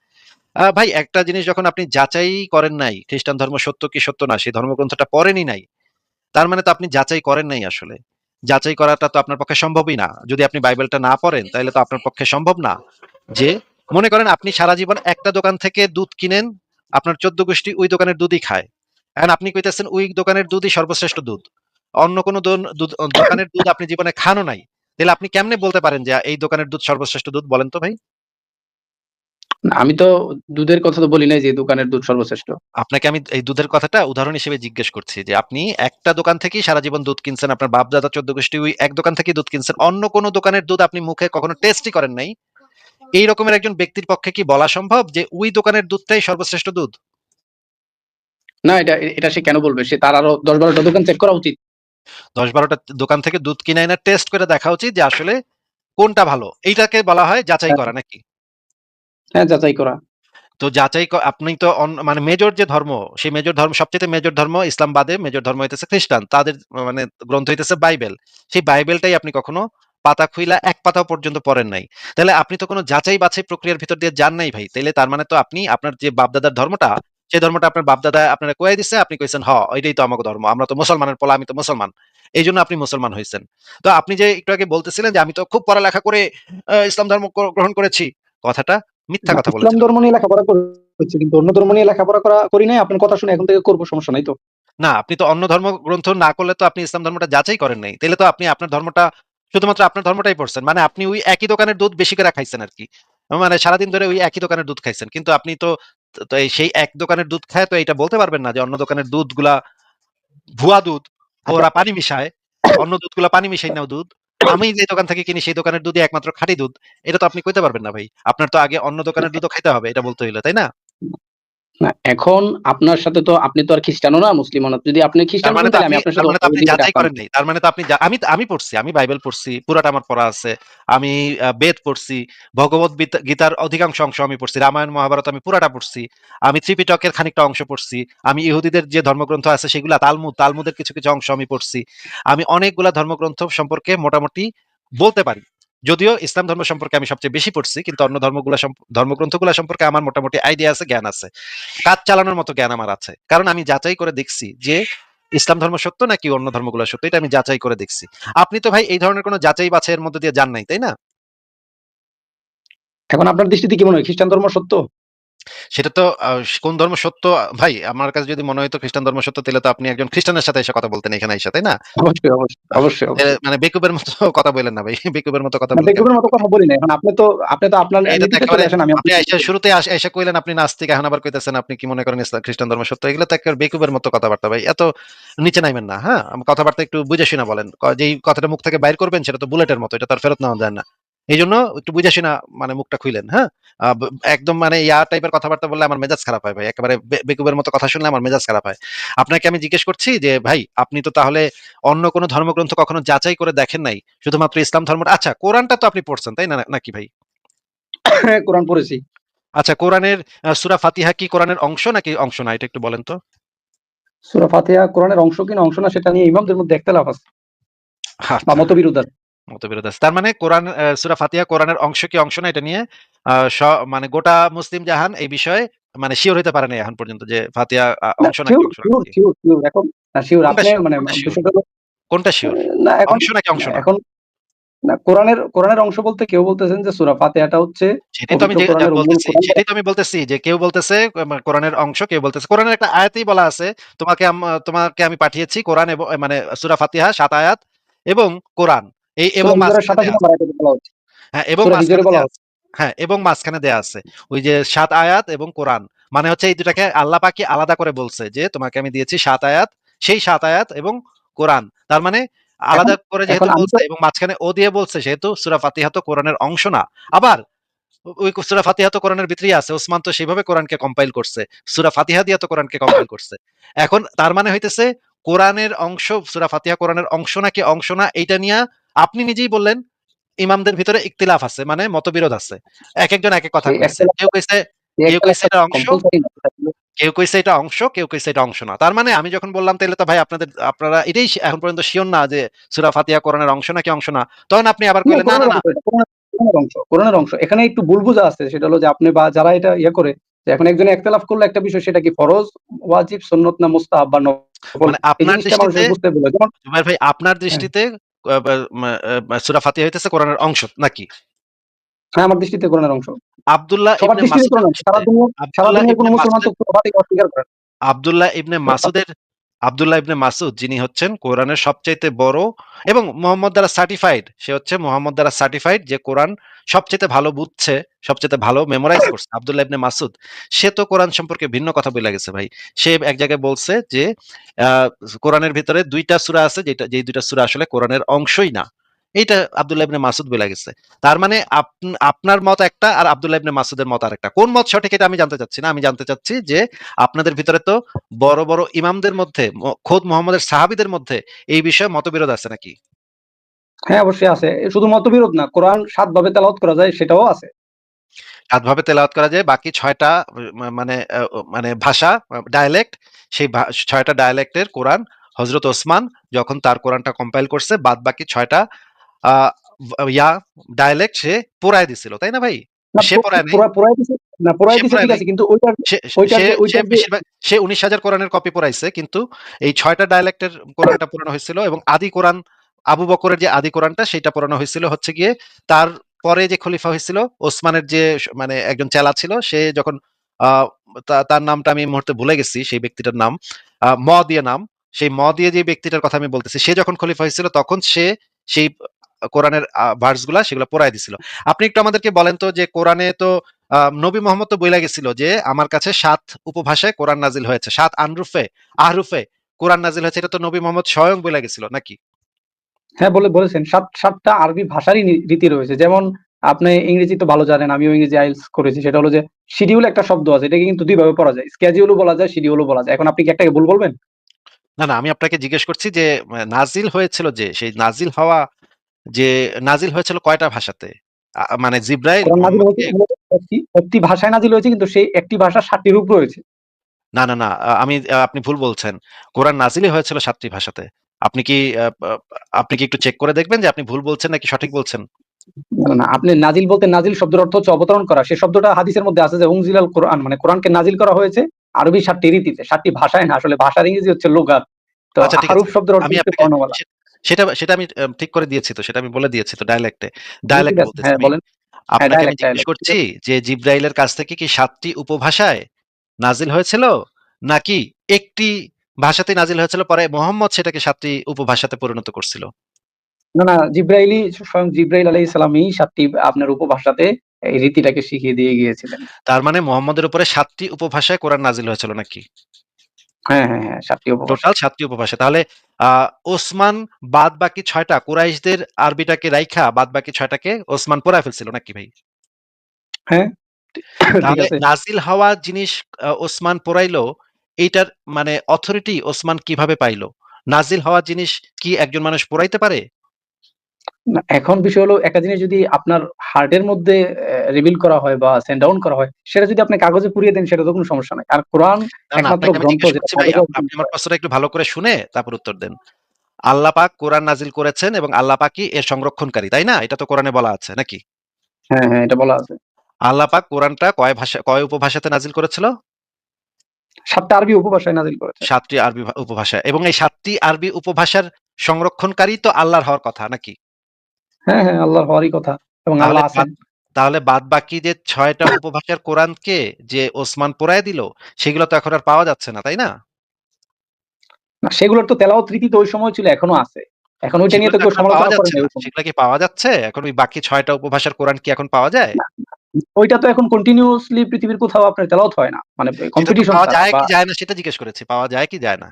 ভাই একটা জিনিস যখন আপনি যাচাই করেন নাই, খ্রিস্টান ধর্ম সত্য কি সত্য না, সেই ধর্মগ্রন্থটা পড়েনই নাই। তার মানে তো আপনি যাচাই করেন নাই আসলে। যাচাই করাটা তো আপনার পক্ষে সম্ভবই না। যদি আপনি বাইবেলটা না পড়েন তাহলে তো আপনার পক্ষে সম্ভব না যে মনে করেন আপনি সারা জীবন একটা দোকান থেকে দুধ কিনেন, আপনার ১৪ গোষ্ঠী ওই দোকানের দুধই খায়। এখন আপনি কইতেছেন ওই দোকানের দুধই সর্বশ্রেষ্ঠ দুধ। অন্য কোনো দোকানের দুধ আপনি জীবনে খানও নাই। তাহলে আপনি কেমনে বলতে পারেন যে এই দোকানের দুধ সর্বশ্রেষ্ঠ দুধ বলেন তো ভাই? না, আমি তো দুধের কথা তো বলি নাই যে দোকানের দুধ সর্বশ্রেষ্ঠ। আপনাকে আমি এই দুধের কথাটা উদাহরণ হিসেবে জিজ্ঞেস করছি যে আপনি একটা দোকান থেকেই সারা জীবন দুধ কিনছেন, আপনার বাপ দাদা ১৪ গোষ্ঠী ওই এক দোকান থেকেই দুধ কিনছেন, অন্য কোনো দোকানের দুধ আপনি মুখে কখনো টেস্টই করেন নাই। এই রকমের একজন ব্যক্তির পক্ষে কি বলা সম্ভব যে ওই দোকানের দুধটাই সর্বশ্রেষ্ঠ দুধ? না এটা সে কেন বলবে? তার আরো ১০-১২ টা দোকান চেক করা উচিত। ১০-১২টা দোকান থেকে দুধ কিনে এনে টেস্ট করে দেখা উচিত যে আসলে কোনটা ভালো। এইটাকে বলা হয় যাচাই হ্যাঁ, করা নাকি? হ্যাঁ যাচাই করা। তো আপনি তো মানে মেজর যে ধর্ম, সেই মেজর ধর্ম সবচাইতে মেজর ধর্ম ইসলাম বাদে মেজর ধর্ম হইতেছে খ্রিস্টান। তাদের মানে গ্রন্থ হইতেছে বাইবেল। সেই বাইবেলটাই আপনি কখনো পাতা খুইলা এক পাতাও পর্যন্ত পড়েন নাই। তাহলে আপনি তো কোনো যাচাই বাছাই প্রক্রিয়ার ভিতর দিয়ে যান নাই ভাই। তাইলে তার মানে তো আপনি আপনার যে বাপ-দাদার ধর্মটা, সেই ধর্মটা আপনার বাপ-দাদা আপনারে কইয়া দিছে, আপনি কইছেন, "হ, এটাই তো আমাগো ধর্ম। আমরা তো মুসলমানের পোলা, আমি তো মুসলমান।" এইজন্য আপনি মুসলমান হইছেন। তো আপনি যে একটু আগে বলতেছিলেন যে, "আমি তো খুব পড়ালেখা করে ইসলাম ধর্ম গ্রহণ করেছি।" কথাটা মিথ্যা না কথা ইসলাম বলেছেন ধর্ম আপনি। নিয়ে লেখাপড়া করেছি কিন্তু অন্য ধর্ম নিয়ে লেখাপড়া করি নাই। আপনার কথা শুনে এখন থেকে করব সমস্যা নাই তো? না, আপনি তো অন্য ধর্মগ্রন্থ না করলে তো আপনি ইসলাম ধর্মটা যাচাই করেন নাই। তাইলে তো আপনি আপনার ধর্মটা শুধুমাত্র আপনার ধর্মটাই পড়ছেন। মানে আপনি ওই একই দোকানের দুধ বেশি করে খাইছেন আরকি। মানে সারাদিন ধরে ওই একই দোকানের দুধ খাইছেন। কিন্তু আপনি তো তো সেই এক দোকানের দুধ খায় তো এইটা বলতে পারবেন না যে অন্য দোকানের দুধগুলা ভুয়া দুধ। আচ্ছা, ওরা পানি মিশায়। অন্য দুধগুলা পানি মিশায় না দুধ। আমি যে দোকান থেকে কিনি সেই দোকানের দুধই একমাত্র খাঁটি দুধ। এটা তো আপনি কইতে পারবেন না ভাই। আপনার তো আগে অন্য না দোকানের দুধও খাইতে হবে এটা বলতে হইলে, তাই না? না এখন আপনার সাথে তো আপনি তো আর খ্রিস্টানও না, মুসলিমও না। যদি আপনি খ্রিস্টান হতেন তাহলে আমি আপনার তার সাথে মানে তো ওই আপনি ডিবেটে যাচাই আসতাম করেন না। নাই। তার মানে তো আপনি আমি পড়ছি। আমি বাইবেল পড়ছি। পুরাটা আমার পড়া আছে। আমি বেদ পড়ছি। ভগবত গীতার অধিকাংশ অংশ আমি পড়ছি। রামায়ণ, মহাভারত আমি পুরাটা পড়ছি। আমি ত্রিপিটকের খানিকটা অংশ পড়ছি। আমি ইহুদিদের যে ধর্মগ্রন্থ আছে সেগুলা তালমুদের কিছু অংশ আমি পড়ছি। আমি অনেকগুলা ধর্মগ্রন্থ সম্পর্কে মোটামুটি বলতে পারি। যদিও ইসলাম ধর্ম সম্পর্কে আমি সবচেয়ে বেশি পড়ছি কিন্তু অন্য ধর্মগ্রন্থগুলা সম্পর্কে আমার মোটামুটি আইডিয়া আছে, জ্ঞান আছে। কাজ চালানোর মতো জ্ঞান আমার আছে। কারণ আমি যাচাই করে দেখছি যে ইসলাম ধর্ম সত্য নাকি অন্য ধর্মগুলো সত্য, এটা আমি যাচাই করে দেখছি। আপনি তো ভাই এই ধরনের কোনো যাচাই বাছাইয়ের মধ্যে দিয়ে যান নাই, তাই না? এখন আপনার দৃষ্টিতে কি মনে হয় খ্রিস্টান ধর্ম সত্য? সেটা তো কোন ধর্ম সত্য, ভাই আমার কাছে যদি মনে হইতো খ্রিস্টান ধর্ম সত্য তাহলে তো আপনি একজন খ্রিস্টানের সাথে এসে কথা বলতেন এখানে আইসা, তাই না? অবশ্যই, অবশ্যই, অবশ্যই, অবশ্যই। মানে বেকুবের মতো কথা বললেন না ভাই। বেকুবের মতো কথা না বললে কেমন বেকুবের মতো কথা বলি না। এখন আপনি তো আপনার এটা তো নীতিতে চলে একেবারে আসেন, আমি আমার আপনি নীতিতে আইসা চলি। শুরুতে এসে কইলেন আপনি নাস্তিক, এখন আবার কইতেছেন আপনি কি মনে করেন খ্রিস্টান ধর্ম সত্য। এগুলো তো একেবারে বেকুবের মতো কথাবার্তা ভাই। এত নিচে নাইবেন না, হ্যাঁ? কথাবার্তা একটু বুঝে শুনে বলেন। যেই কথাটা মুখ থেকে বাইর করবেন সেটা তো বুলেটের মতো। এটা তো আর ফেরত নেওয়া যায় না। এইজন্য একটু বুঝে শুনা মানে মুখটা খুইলেন, হ্যাঁ? একদম মানে ইয়া টাইপের কথাবার্তা বললে আমার মেজাজ খারাপ হয় ভাই। একেবারে বেকুবের মতো কথা শুনলে আমার মেজাজ খারাপ হয়। আপনাকে আমি জিজ্ঞেস করছি যে ভাই আপনি তো তাহলে অন্য কোনো ধর্মগ্রন্থ কখনো যাচাই করে দেখেন নাই। শুধুমাত্র ইসলাম ধর্মটা আচ্ছা কোরআনটা তো আপনি পড়ছেন, তাই না? নাকি ভাই? হ্যাঁ, কোরআন পড়েছি। আচ্ছা কোরআনের সূরা ফাতিহা কি কোরআনের অংশ নাকি অংশ না? এটা একটু বলেন তো। সূরা ফাতিহা কোরআনের অংশ কিনা অংশ না সেটা নিয়ে ইমামদের মধ্যে একতলাফ আছে বা আচ্ছা, মতবিরোধ আছে। মতবিরোধ আছে। তার মানে কোরআন সূরা ফাতিহা কোরআনের অংশ কি অংশ না এটা নিয়ে মানে গোটা মুসলিম জাহান এই বিষয়ে মানে শিওর হইতে পারে না এখন পর্যন্ত যে ফাতিহা না, অংশ নাকি শিওর অংশ না শিওর নাকি? শিওর শিওর এখন শিওর কোনটা আপনি শিওর? মানে কোনটা শিওর? বিষয়টা হলো কোনটা শিওর? না এখন অংশ নাকি অংশ না না? এখন না কোরআনের অংশ বলতে কেউ বলতেছেন যে সূরা ফাতিহাটা হচ্ছে সেটাই তো আমি পবিত্র যে কোরআনের উম্মুল বলতেছি। কোরআন। সেটাই তো আমি বলতেছি যে কেউ বলতেছে কোরআনের অংশ, কেউ বলতেছে কোরআনের একটা আয়াতেই বলা আছে তোমাকে আমি পাঠিয়েছি কোরআন এবং মানে সূরা ফাতিহা ৭ আয়াত এবং কোরআন। এই এবং সূরা হিজরের মাঝখানে ৮৭ দেয়া আছে। নম্বর আয়াতে বলা হচ্ছে। হ্যাঁ, এবং সূরা হিজরে মাঝখানে বলা দেয়া হচ্ছে। আছে। হ্যাঁ, এবং মাঝখানে দেয়া আছে। ওই যে ৭ আয়াত এবং কোরআন। মানে হচ্ছে এই দুটাকে আল্লাহ পাকই আলাদা করে বলছে যে তোমাকে আমি দিয়েছি ৭ আয়াত, সেই ৭ আয়াত এবং কোরআন। তার মানে এখন আলাদা করে এখন যেহেতু আমি তো বলছে এবং মাঝখানে ও দিয়ে বলছে সেহেতু সূরা ফাতিহা তো কোরআনের অংশ না। আবার ওই সূরা ফাতিহা তো কোরআনের ভিতরেই আছে। ওসমান তো সেভাবে কোরআনকে কম্পাইল করছে। সূরা ফাতিহা দিয়ে তো কোরআনকে কম্পাইল করছে। এখন তার মানে হইতেছে কোরআনের অংশ সূরা ফাতিহা কোরআনের অংশ নাকি অংশ না এইটা নিয়ে আপনি নিজেই বললেন ইমামদের ভিতরে ইখতিলাফ আছে মানে মতবিরোধ আছে। একেকজন একেক কথা সেই কইছে। একতলাফটা সেই কেউ কইছে একতলাফটা এটা অংশ, কম্পালসরি না। সেটা হলো কেউ কইছে এটা অংশ, কেউ কইছে এটা অংশ না। তার মানে আমি যখন বললাম তাইলে তো ভাই আপনারা এটাই এখন পর্যন্ত সিওর না যে সূরা ফাতিহা কোরআনের অংশ নাকি অংশ না। তখন আপনি আবার না, কইলেন না, না, কোরআনের না। অংশ এটা। কোরআনের অংশ। কোরআনের অংশ। এখানে একটু ভুল বোঝা আছে। সেটা হলো যে আপনি বা যারা এটা করে যে এখন একজনে একতলাফ করলো একটা বিষয় সেটা কি ফরজ, ওয়াজিব, সুন্নত না মুস্তাহাব বা নফল। মানে এই আপনার জিনিসটা দৃষ্টিতে মানুষের বুঝতে ভুল হয়। যেমন জুবাইর ভাই আপনার হ্যাঁ, দৃষ্টিতে সূরা ফাতিহা হইতেছে কোরআনের অংশ নাকি? হ্যাঁ, আমার দৃষ্টিতে কোরআনের অংশ। আব্দুল্লাহ সবার ইবনে দৃষ্টিতে মাসুদের কোরআনের অংশ। দৃষ্টিতে সারা আব্দুল্লাহ দুনিয়ার কোন ইবনে মুসলমান তো মাসুদের সূরা ফাতিহা অস্বীকার করে না। আব্দুল্লাহ ইবনে মাসুদের আব্দুল্লাহ ইবনে মাসুদ যিনি হচ্ছেন কোরআনের সবচাইতে বড় এবং মোহাম্মদ দ্বারা সার্টিফাইড, সে হচ্ছে মোহাম্মদ দ্বারা সার্টিফাইড যে কোরআন সবচাইতে ভালো বুঝছে, সবচাইতে ভালো মেমোরাইজ করছে আব্দুল্লাহ ইবনে মাসুদ। সে তো কোরআন সম্পর্কে ভিন্ন কথা বলে গেছে ভাই। সে এক জায়গায় বলছে যে আহ, কোরআনের ভিতরে দুইটা সূরা আছে যেই দুইটা সূরা আসলে কোরআনের অংশই না। এইটা আব্দুল্লাহ ইবনে মাসুদ বলে গেছে। তার মানে আপনার মত একটা আর আব্দুল্লাহ ইবনে মাসুদের মত আরেকটা। কোন মত সঠিক এটা আমি জানতে চাচ্ছি না। আমি জানতে চাচ্ছি যে আপনাদের ভিতরে তো বড় বড় ইমামদের মধ্যে খোদ মোহাম্মদের সাহাবীদের মধ্যে এই বিষয়ে মতবিরোধ আছে নাকি? হ্যাঁ, অবশ্যই আছে। শুধু মতবিরোধ না, কোরআন ৭ ভাবে তেলাওয়াত করা যায় সেটাও আছে। সাতভাবে তেলাওয়াত করা যায় বাকি ছয়টা মানে মানে ভাষা ডায়ালেক্ট, সেই ছয়টা ডায়ালেক্টের কোরআন হজরত ওসমান যখন তার কোরআনটা কম্পাইল করছে বাদ বাকি ছয়টা আহ, ইয়া ডায়ালেক্ট সে পোড়ায় দিছিল, তাই না ভাই? না, সে পোড়ায় নাই, পোড়ায় দিছে, না পোড়ায় সে দিছে পোড়ায় ঠিক নাই। আছে। কিন্তু ওইটার সে ওইটার সে যে সে ওইটার যে বেশিরভাগ সে ১৯,০০০ কোরআনের কপি পড়াইছে কিন্তু এই ৬টা ডায়ালেক্টের কোরআনটা পড়ানো হয়েছিল এবং আদি কোরআন আবু বকরের যে আদি কোরআনটা সেটা পড়ানো হয়েছিল হচ্ছে গিয়ে তার পরে যে খলিফা হয়েছিল ওসমানের যে মানে একজন চেলা ছিল সে যখন আহ তার নামটা আমি এই মুহূর্তে ভুলে গেছি সেই ব্যক্তিটার নাম ম দিয়ে নাম, সেই ম দিয়ে যে ব্যক্তিটার কথা আমি বলতেছি সে যখন খলিফা হয়েছিল তখন সে সেই কোরআনের ভার্স গুলা সেগুলো পড়াই দিছিল। আপনি একটু আমাদেরকে বলেন তো যে কোরআনে তো নবী মোহাম্মদ তো বইলা গেছিল যে আমার কাছে ৭ উপভাষায় কোরআন নাজিল হয়েছে, ৭ আনরুফে আহরুফে কোরআন নাজিল হয়েছে, এটা তো নবী মোহাম্মদ স্বয়ং বইলা গেছিল নাকি? হ্যাঁ, বলেছেন ৭টা আরবি ভাষারই রীতি রয়েছে। যেমন আপনি ইংরেজি তো ভালো জানেন, আমিও ইংরেজি আইএলটিএস করেছি। সেটা হলো যে শিডিউল একটা শব্দ আছে, এটাকে কিন্তু ২ ভাবে পড়া যায়। স্কেডিউলও বলা যায়, শিডিউলও বলা যায়। এখন আপনি কি একটাকে ভুল বলবেন? না, না, আমি আপনাকে জিজ্ঞেস করছি যে নাজিল হয়েছিল যে সেই নাজিল হওয়া যে নাজিল হয়েছিল কয়টা ভাষাতে? মানে জিব্রাইল কোরআন নাযিল হয়েছে মোহাম্মদকে একটি ভাষায় নাযিল হয়েছে, কিন্তু সেই একটি ভাষা ৭টি রূপ রয়েছে। না, না, না, আপনি ভুল বলছেন। কোরআন নাজিলই হয়েছিল ৭ টি ভাষাতে। আপনি কি আ আ আপনি কি একটু চেক করে দেখবেন যে আপনি ভুল বলছেন নাকি সঠিক বলছেন? না, আপনি নাজিল বলতে নাজিল শব্দের অর্থ হচ্ছে অবতরণ করা। সেই শব্দটা হাদিসের মধ্যে আছে যে উনজিলাল কোরআন, মানে কোরআনকে নাজিল করা হয়েছে আরবি ৭টি রীতিতে, ৭টি ভাষায় না। আসলে ভাষার ইংরেজি হচ্ছে লুগাত। তো আচ্ছা ঠিক আছে। হারুফ শব্দের অর্থ আমি হচ্ছে আপনাকে বর্ণমালা। সে সেটা সেটা আমি ঠিক করে দিয়েছি তো। সেটা আমি বলে দিয়েছি তো ডায়ালেক্টে। ঠিক ডায়ালেক্ট আছে। বলতেছি হ্যাঁ, আমি। বলেন। হ্যাঁ, আপনাকে আমি ডায়ালেক্ট, জিজ্ঞেস ডায়ালেক্ট। ঠিক করছি আছে। যে জিব্রাইলের কাছ থেকে কি ৭ টি উপভাষায় নাজিল হয়েছিল? নাকি একটি ভাষাতেই নাজিল হয়েছিল পরে মুহাম্মদ সেটাকে ৭ টি উপভাষাতে পরিণত করছিল? না, না, স্বয়ং জিব্রাইল আলাইহিস সালামই ৭টি আপনার উপভাষাতে এই রীতিটাকে শিখিয়ে দিয়ে গিয়েছিলেন। তার মানে মুহাম্মদের উপরে ৭ টি উপভাষায় কোরআন নাজিল হয়েছিল নাকি? হ্যাঁ, হ্যাঁ, হ্যাঁ, ৭টি উপভাষা। টোটাল ৭ টি উপভাষা। তাহলে ওসমান বাদ বাকি ৬টা কুরাইশদের আরবিটাকে রাইখা বাদ বাকি ৬টাকে ওসমান পোড়ায় ফেলছিল নাকি ভাই? হ্যাঁ, ঠিক তাহলে আছে। নাজিল হওয়া জিনিস ওসমান পোড়াইলো, এইটার মানে অথরিটি ওসমান কিভাবে পাইলো? নাজিল হওয়া জিনিস কি একজন মানুষ পোড়াইতে পারে? না, এখন বিষয় হলো একটা জিনিস যদি আপনার হার্টের মধ্যে রিভিল করা হয় বা সেন্ড ডাউন করা হয়, সেটা যদি আপনি কাগজে পুড়িয়ে দেন সেটা তো কোনো সমস্যা নাই। আর কোরআন না, না, একমাত্র আপনাকে আমি গ্রন্থ জিজ্ঞেস যেটা করছি ভাই, কাগজে অবতীর্ণ আপনি আমার হয়। প্রশ্নটা একটু ভালো করে শুনে তারপর উত্তর দেন। আল্লাহ পাক কোরআন নাজিল করেছেন এবং আল্লাহ পাকই এর সংরক্ষণকারী, তাই না? এটা তো কোরআনে বলা আছে নাকি? হ্যাঁ, হ্যাঁ, এটা বলা আছে। আল্লাহ পাক কোরআনটা কয় উপভাষাতে নাজিল করেছিল? ৭ টা আরবি উপভাষায় নাজিল করেছে। ৭টি আরবি উপভাষা, এবং এই ৭টি আরবি উপভাষার সংরক্ষণকারী তো আল্লাহর হওয়ার কথা নাকি? হ্যাঁ, হ্যাঁ, আল্লাহর হওয়ারই কথা এবং তাহলে আল্লাহ আছেন। তাহলে বাদ বাকি যে ৬টা উপভাষার কোরআনকে যে ওসমান পোড়ায় দিল, সেগুলো তো এখন আর পাওয়া যাচ্ছে না, তাই না? না, সেগুলোর তো তেলাওয়াত রীতি তো ওই সময় ছিল, এখনো আছে। এখন ওইটা সেগুলো নিয়ে তো তো কেউ এখন আর পাওয়া সমালোচনা করে যাচ্ছে নাই না। ওই সময়। সেগুলো কি পাওয়া যাচ্ছে? এখন ওই বাকি ৬টা উপভাষার কোরআন কি এখন পাওয়া যায়? না, ওইটা তো এখন কন্টিনিউয়াসলি পৃথিবীর কোথাও আপনার তেলাওয়াত হয় না। মানে সেটা তো কম্পিটিশন পাওয়া ছাড়া যায় বা কি যায় না সেটা জিজ্ঞেস করেছি। পাওয়া যায় কি যায় না?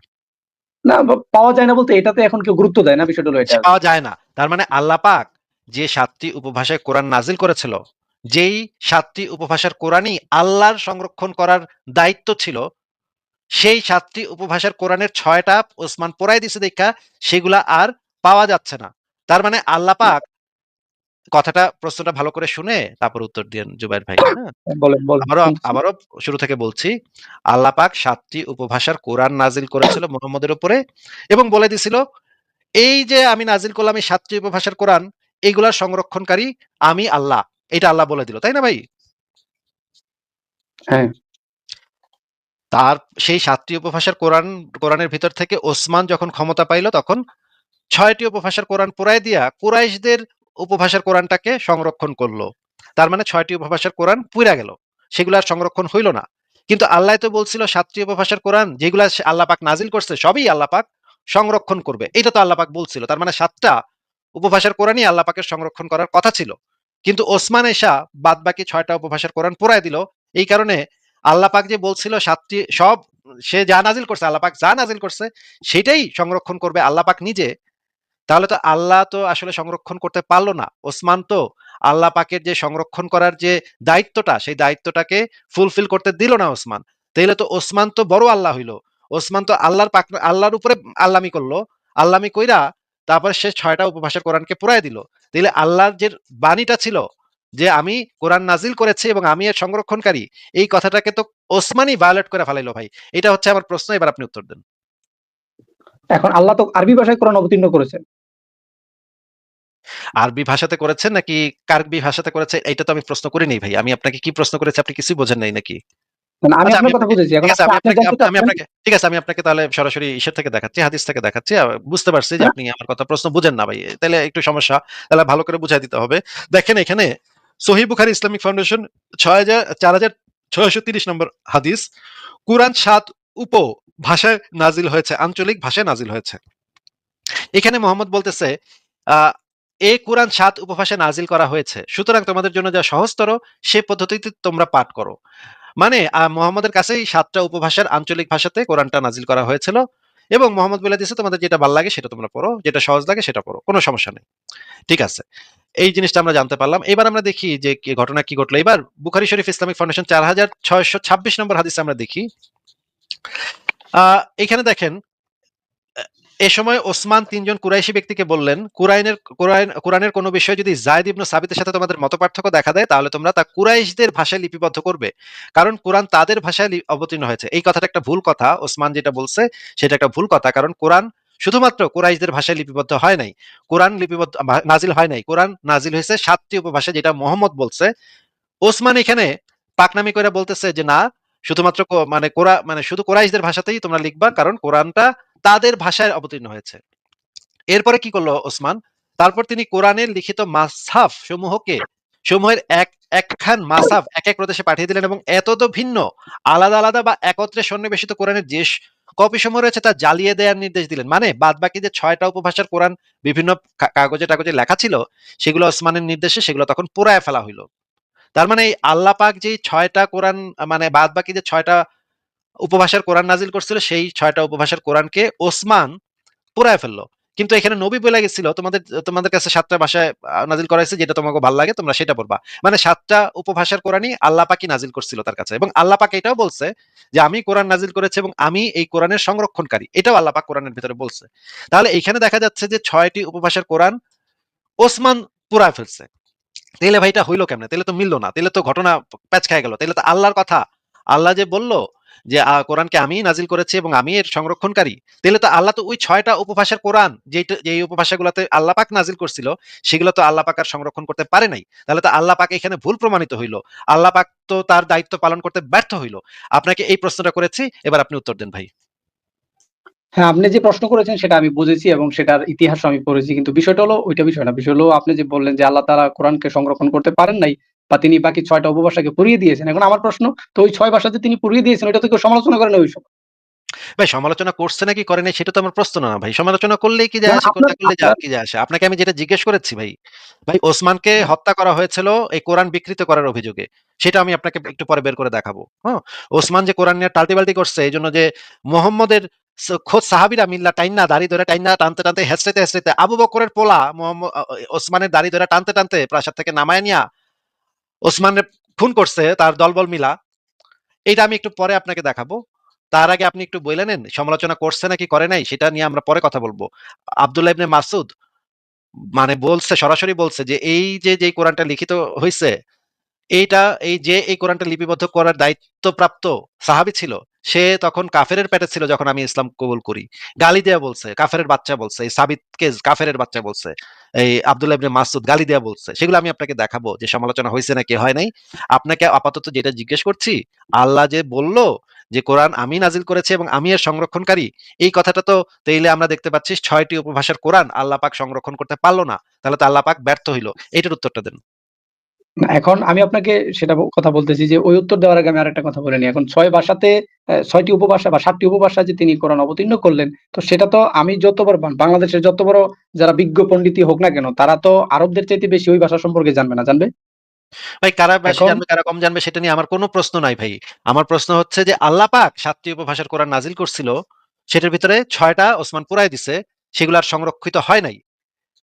না পাওয়া যায় না বলতে এটাতে এখন কেউ গুরুত্ব দেয় না, বিষয়টা হলো এটা সে আরকি। পাওয়া যায় না। তার মানে আল্লাহ পাক যে ৭টি উপভাষায় কোরআন নাজিল করেছিল, যেই ৭টি উপভাষার কোরআনই আল্লাহর সংরক্ষণ করার দায়িত্ব ছিল, সেই ৭টি উপভাষার কোরআনের ৬টা ওসমান পোড়ায় দিছে দেইখা সেগুলা আর পাওয়া যাচ্ছে না। তার মানে আল্লাহ পাক, প্রশ্নটা ভালো করে শুনে তারপর উত্তর দিয়েন জুবায়ের ভাই, হ্যাঁ? বলেন, বলেন আবারও শুনতেছি। আবারও শুরু থেকে বলছি। আল্লাহ পাক ৭টি উপভাষার কোরআন নাজিল করেছিল মুহাম্মদের উপরে এবং বলে দিছিল, এই যে আমি নাজিল করলাম এই ৭টি উপভাষার কোরআন, এগুলার সংরক্ষণকারী আমি আল্লাহ। এটা আল্লাহ বলে দিল। তাই না ভাই? হ্যাঁ, তার সেই ৭টি উপভাষার কোরআনের ভিতর থেকে ওসমান যখন ক্ষমতা পাইল তখন ৬টি উপভাষার কোরআন পোড়ায় দিয়া কুরাইশদের উপভাষার কোরআনটাকে সংরক্ষণ করলো। তার মানে ৬টি উপভাষার কোরআন পুইরা গেল। সেগুলো আর সংরক্ষণ হইল না। কিন্তু আল্লাহ তো বলছিল ৭টি উপভাষার কোরআন যেগুলা আল্লাহ পাক নাজিল করছে সবই আল্লাহ পাক সংরক্ষণ করবে। এটা তো আল্লাহ পাক বলছিল। তার মানে ৭টা উপভাষার কোরআনই আল্লাহ পাকের সংরক্ষণ করার কথা ছিল। কিন্তু ওসমান এসা বাদবাকি ৬টা উপভাষার কোরআন পোড়ায় দিল। এই কারণে আল্লাহ পাক যে বলছিল ৭টি সব সে যা নাজিল করছে, আল্লাহ পাক যা নাজিল করছে সেটাই সংরক্ষণ করবে আল্লাহ পাক নিজে। তাহলে তো আল্লাহ তো আসলে সংরক্ষণ করতে পারল না। ওসমান তো আল্লাহ পাকের যে সংরক্ষণ করার যে দায়িত্বটা, সেই দায়িত্বটাকে ফুলফিল করতে দিল না ওসমান। তাইলে তো ওসমান তো বড় আল্লাহ হইল। ওসমান তো আল্লাহর উপরে আল্লামি করলো। আল্লামি কইরা তারপরে সে ৬টা উপভাষার কোরআনকে পুড়ায় দিল। তাইলে আল্লাহর যে বাণীটা ছিল যে আমি কোরআন নাজিল করেছি এবং আমি এর সংরক্ষণকারী, এই কথাটাকে তো ওসমানই ভায়োলেট করে ফেলাইলো ভাই। এটা হচ্ছে আমার প্রশ্ন, এবার আপনি উত্তর দেন। এখন আল্লাহ তো আরবি ভাষায় কোরআন অবতীর্ণ করেছেন। আরবি ভাষাতে করেছেন নাকি কার্বি ভাষাতে করেছে, এইটা তো আমি প্রশ্ন করিনি ভাই। আমি আপনাকে কি প্রশ্ন করেছি আপনি কিছুই বোঝেন নাই নাকি? মানে আমি আচ্ছা, আমি আপনার কথা আপনাকে বুঝেছি। ঠিক এখন আছে, আপনি জানতে চাচ্ছেন ঠিক আছে, আমি আপনাকে তাহলে সরাসরি ইসের থেকে দেখাচ্ছি, হাদিস থেকে দেখাচ্ছি। বুঝতে পারছি যে না? আপনি আমার কথা প্রশ্ন বুঝেন না ভাই। তাইলে একটু সমস্যা। তাহলে ভালো করে বুঝায় দিতে হবে। দেখেন এখানে সহিহ বুখারী ইসলামিক ফাউন্ডেশন ৪,৬৩০ নম্বর হাদিস। কুরআন ৭ উপভাষায় নাজিল হয়েছে, আঞ্চলিক ভাষায় নাজিল হয়েছে। এখানে মোহাম্মদ বলতেছে, আহ, এ কোরআন ৭ উপভাষায় নাজিল করা হয়েছে, সুতরাং তোমাদের জন্য যা সহজতর সে পদ্ধতিতে তোমরা পাঠ করো। মানে মোহাম্মদের কাছেই ৭টা উপভাষার আঞ্চলিক ভাষাতে কোরআনটা নাজিল করা হয়েছিল এবং মোহাম্মদ বলে দিয়েছে তোমাদের যেটা ভাল লাগে সেটা তোমরা পড়ো, যেটা সহজ লাগে সেটা পড়ো, কোনো সমস্যা নেই। ঠিক আছে, এই জিনিসটা আমরা জানতে পারলাম। এবার আমরা দেখি যে ঘটনা কি ঘটলো। এবার বুখারী শরীফ ইসলামিক ফাউন্ডেশন ৪,৬২৬ নম্বর হাদিসে আমরা দেখি, এখানে দেখেন, এ সময় ওসমান ৩ জন কুরাইশি ব্যক্তিকে বললেন, কোরআনের কোনো বিষয় যদি যায়েদ ইবনে সাবিতের সাথে তোমাদের মতপার্থক্য দেখা দেয় তাহলে তোমরা তা কুরাইশদের ভাষায় লিপিবদ্ধ করবে, কারণ কোরআন তাদের ভাষায় অবতীর্ণ হয়েছে। এই কথাটা একটা ভুল কথা, ওসমান যেটা বলছে সেটা একটা ভুল কথা, কারণ কোরআন শুধুমাত্র কুরাইশদের ভাষায় লিপিবদ্ধ হয় নাই। কোরআন নাজিল হয় নাই, কোরআন নাজিল হয়েছে ৭টি উপভাষায়, যেটা মোহাম্মদ বলছে। ওসমান এখানে পাকনামি করে বলতেছে যে না, শুধুমাত্র মানে শুধু কোরাইশদের ভাষাতেই তোমরা লিখবা, কারণ কোরআনটা তাদের ভাষায় অবতীর্ণ হয়েছে। এরপরে কি করলো ওসমান? তারপর তিনি কোরআনের লিখিত মাসহাফ সমূহের একখান মাসহাফ এক এক প্রদেশে পাঠিয়ে দিলেন এবং এতদ ভিন্ন আলাদা আলাদা বা একত্রে সন্নিবেশিত কোরআনের যে কপি সমূহ রয়েছে তা জ্বালিয়ে দেওয়ার নির্দেশ দিলেন। মানে বাদ বাকি যে ৬টা উপভাষার কোরআন বিভিন্ন কাগজে টাগজে লেখা ছিল, সেগুলো ওসমানের নির্দেশে সেগুলো তখন পোড়ায় ফেলা হইলো। তার মানে এই আল্লাহ পাক যে ৬টা কোরআন, মানে বাদ বাকি যে ৬টা উপভাষার কোরআন নাজিল করছিল, সেই ৬টা উপভাষার কোরআনকে ওসমান পুরায় ফেললো। কিন্তু এখানে নবী বলে গেছিল তোমাদের তোমাদের কাছে 7টা ভাষায় নাজিল করা হয়েছে, যেটা তোমাকে ভালো লাগে তোমরা সেটা পড়বা। মানে 7টা উপভাষার কোরআনই আল্লাহ পাকই নাজিল করছিল তার কাছে, এবং আল্লাহ পাক এটাও বলছে যে আমি কোরআন নাজিল করেছি এবং আমি এই কোরআনের সংরক্ষণকারী, এটাও আল্লাহ পাক কোরআনের ভিতরে বলছে। তাহলে এখানে দেখা যাচ্ছে যে 6টি উপভাষার কোরআন ওসমান পুরায় ফেলছে। তাহলে ভাই এটা হইলো কেমনে? তাহলে তো মিললো না, তাহলে তো ঘটনা প্যাচ খেয়ে গেল। তাহলে তো আল্লাহর কথা, আল্লাহ যে বলল যে কোরআনকে আমি নাজিল করেছি এবং আমি এর সংরক্ষণকারী, তাহলে তো আল্লাহ তো ওই 6টা উপভাষার কোরআন যেই উপভাষাগুলোতে আল্লাহ পাক নাজিল করছিল সেগুলো তো আল্লাহ পাক আর সংরক্ষণ করতে পারে নাই। তাহলে তো আল্লাহ পাক এখানে ভুল প্রমাণিত হইলো, আল্লাহ পাক তো তার দায়িত্ব পালন করতে ব্যর্থ হইলো। আপনাকে এই প্রশ্নটা করেছি, এবার আপনি উত্তর দেন ভাই। হ্যাঁ, আপনি যে প্রশ্ন করেছেন সেটা আমি বুঝেছি এবং সেটার ইতিহাসও আমি পড়েছি। কিন্তু বিষয়টা হলো ওইটা বিষয় না। বিষয় হলো আপনি যে বললেন যে আল্লাহ তাআলা কোরআনকে সংরক্ষণ করতে পারেন নাই বা তিনি বাকি ৬ টা উপভাষাকে পুড়িয়ে দিয়েছেন। এখন আমার প্রশ্ন, তো ওই ৬ ভাষা যে তিনি পুড়িয়ে দিয়েছেন ওইটা তো কেউ সমালোচনা করে না ওই সময়। ভাই সমালোচনা করছে নাকি করে নাই সেটা তো আমার প্রশ্ন না ভাই। সমালোচনা করলেই কি যায় যেমন আসে, আপনার না করলে আপনার কি যায় আসে? আপনাকে আমি যেটা জিজ্ঞেস করেছি ভাই, ভাই ওসমানকে হত্যা করা হয়েছিল এই কোরআন বিকৃত করার অভিযোগে। সেটা আমি আপনাকে একটু পরে বের করে দেখাবো। হ্যাঁ? ওসমান যে কোরআন নিয়ে টালটি-বাল্টি করছে এইজন্য যে মুহাম্মদের খোদ সাহাবীরা মিল্লা টাইন্না দাড়ি ধরে টাইন্না টানতে, টানতে হেঁচড়াইতে, হেঁচড়াইতে আবু বকরের পোলা ওসমানের দাড়ি ধরে টানতে, টানতে প্রাসাদ থেকে নামায় নিয়া ওসমানের খুন করছে তার দলবল মিলা। এইটা আমি একটু পরে আপনাকে দেখাবো। তার আগে আপনি একটু বইলে নেন সমালোচনা করছে নাকি করে নাই সেটা নিয়ে আমরা পরে কথা বলবো। আব্দুল্লাহ ইবনে মাসউদ মানে বলছে, সরাসরি বলছে যে এই যে যেই কোরআনটা লিখিত হইছে এইটা, এই যে এই কোরআনটা লিপিবদ্ধ করার দায়িত্বপ্রাপ্ত সাহাবী ছিল, সে তখন কাফেরের পেটে ছিল যখন আমি ইসলাম কবুল করি। গালি দেয়া বলছে, কাফেরের বাচ্চা বলছে, এই সাবিতকে কাফেরের বাচ্চা বলছে। এই আব্দুল্লাহ ইবনে মাসউদ গালি দেয়া বলছে। সেগুলো আমি আপনাকে দেখাবো যে সমালোচনা হইছে নাকি হয় নাই। আপনাকে আপাতত যেটা জিজ্ঞেস করছি, আল্লাহ যে বলল যে কোরআন আমি নাজিল করেছি এবং আমি এর সংরক্ষণকারী, এই কথাটা তো তাইলে আমরা দেখতে পাচ্ছি 6টি উপভাষার কোরআন আল্লাহ পাক সংরক্ষণ করতে পারলো না। তাহলে তো আল্লাহ পাক ব্যর্থ হইল। এটার উত্তরটা দেন। না, এখন আমি আপনাকে সেটা কথা বলতেছি যে ওই উত্তর দেওয়ার আগে আমি আরেকটা কথা বলে নিই। এখন ৬ ভাষাতে ৬ টি উপভাষা বা ৭ টি উপভাষা যে তিনি কোরআন অবতীর্ণ করলেন, তো সেটা তো আমি যত বড় বাংলাদেশের যত বড় যারা বিজ্ঞ পণ্ডিতই হোক না কেন, তারা তো আরবদের চাইতে বেশি ওই ভাষা সম্পর্কে জানবে না, জানবে? ভাই কারা বেশি এখন জানবে কারা কম জানবে সেটা নিয়ে আমার কোনো প্রশ্ন নাই ভাই। আমার প্রশ্ন হচ্ছে যে আল্লাহ পাক ৭টি উপভাষার কোরআন নাজিল করছিল, সেটার ভিতরে ৬টা ওসমান পুরাই দিছে, সেগুলো আর সংরক্ষিত হয় নাই।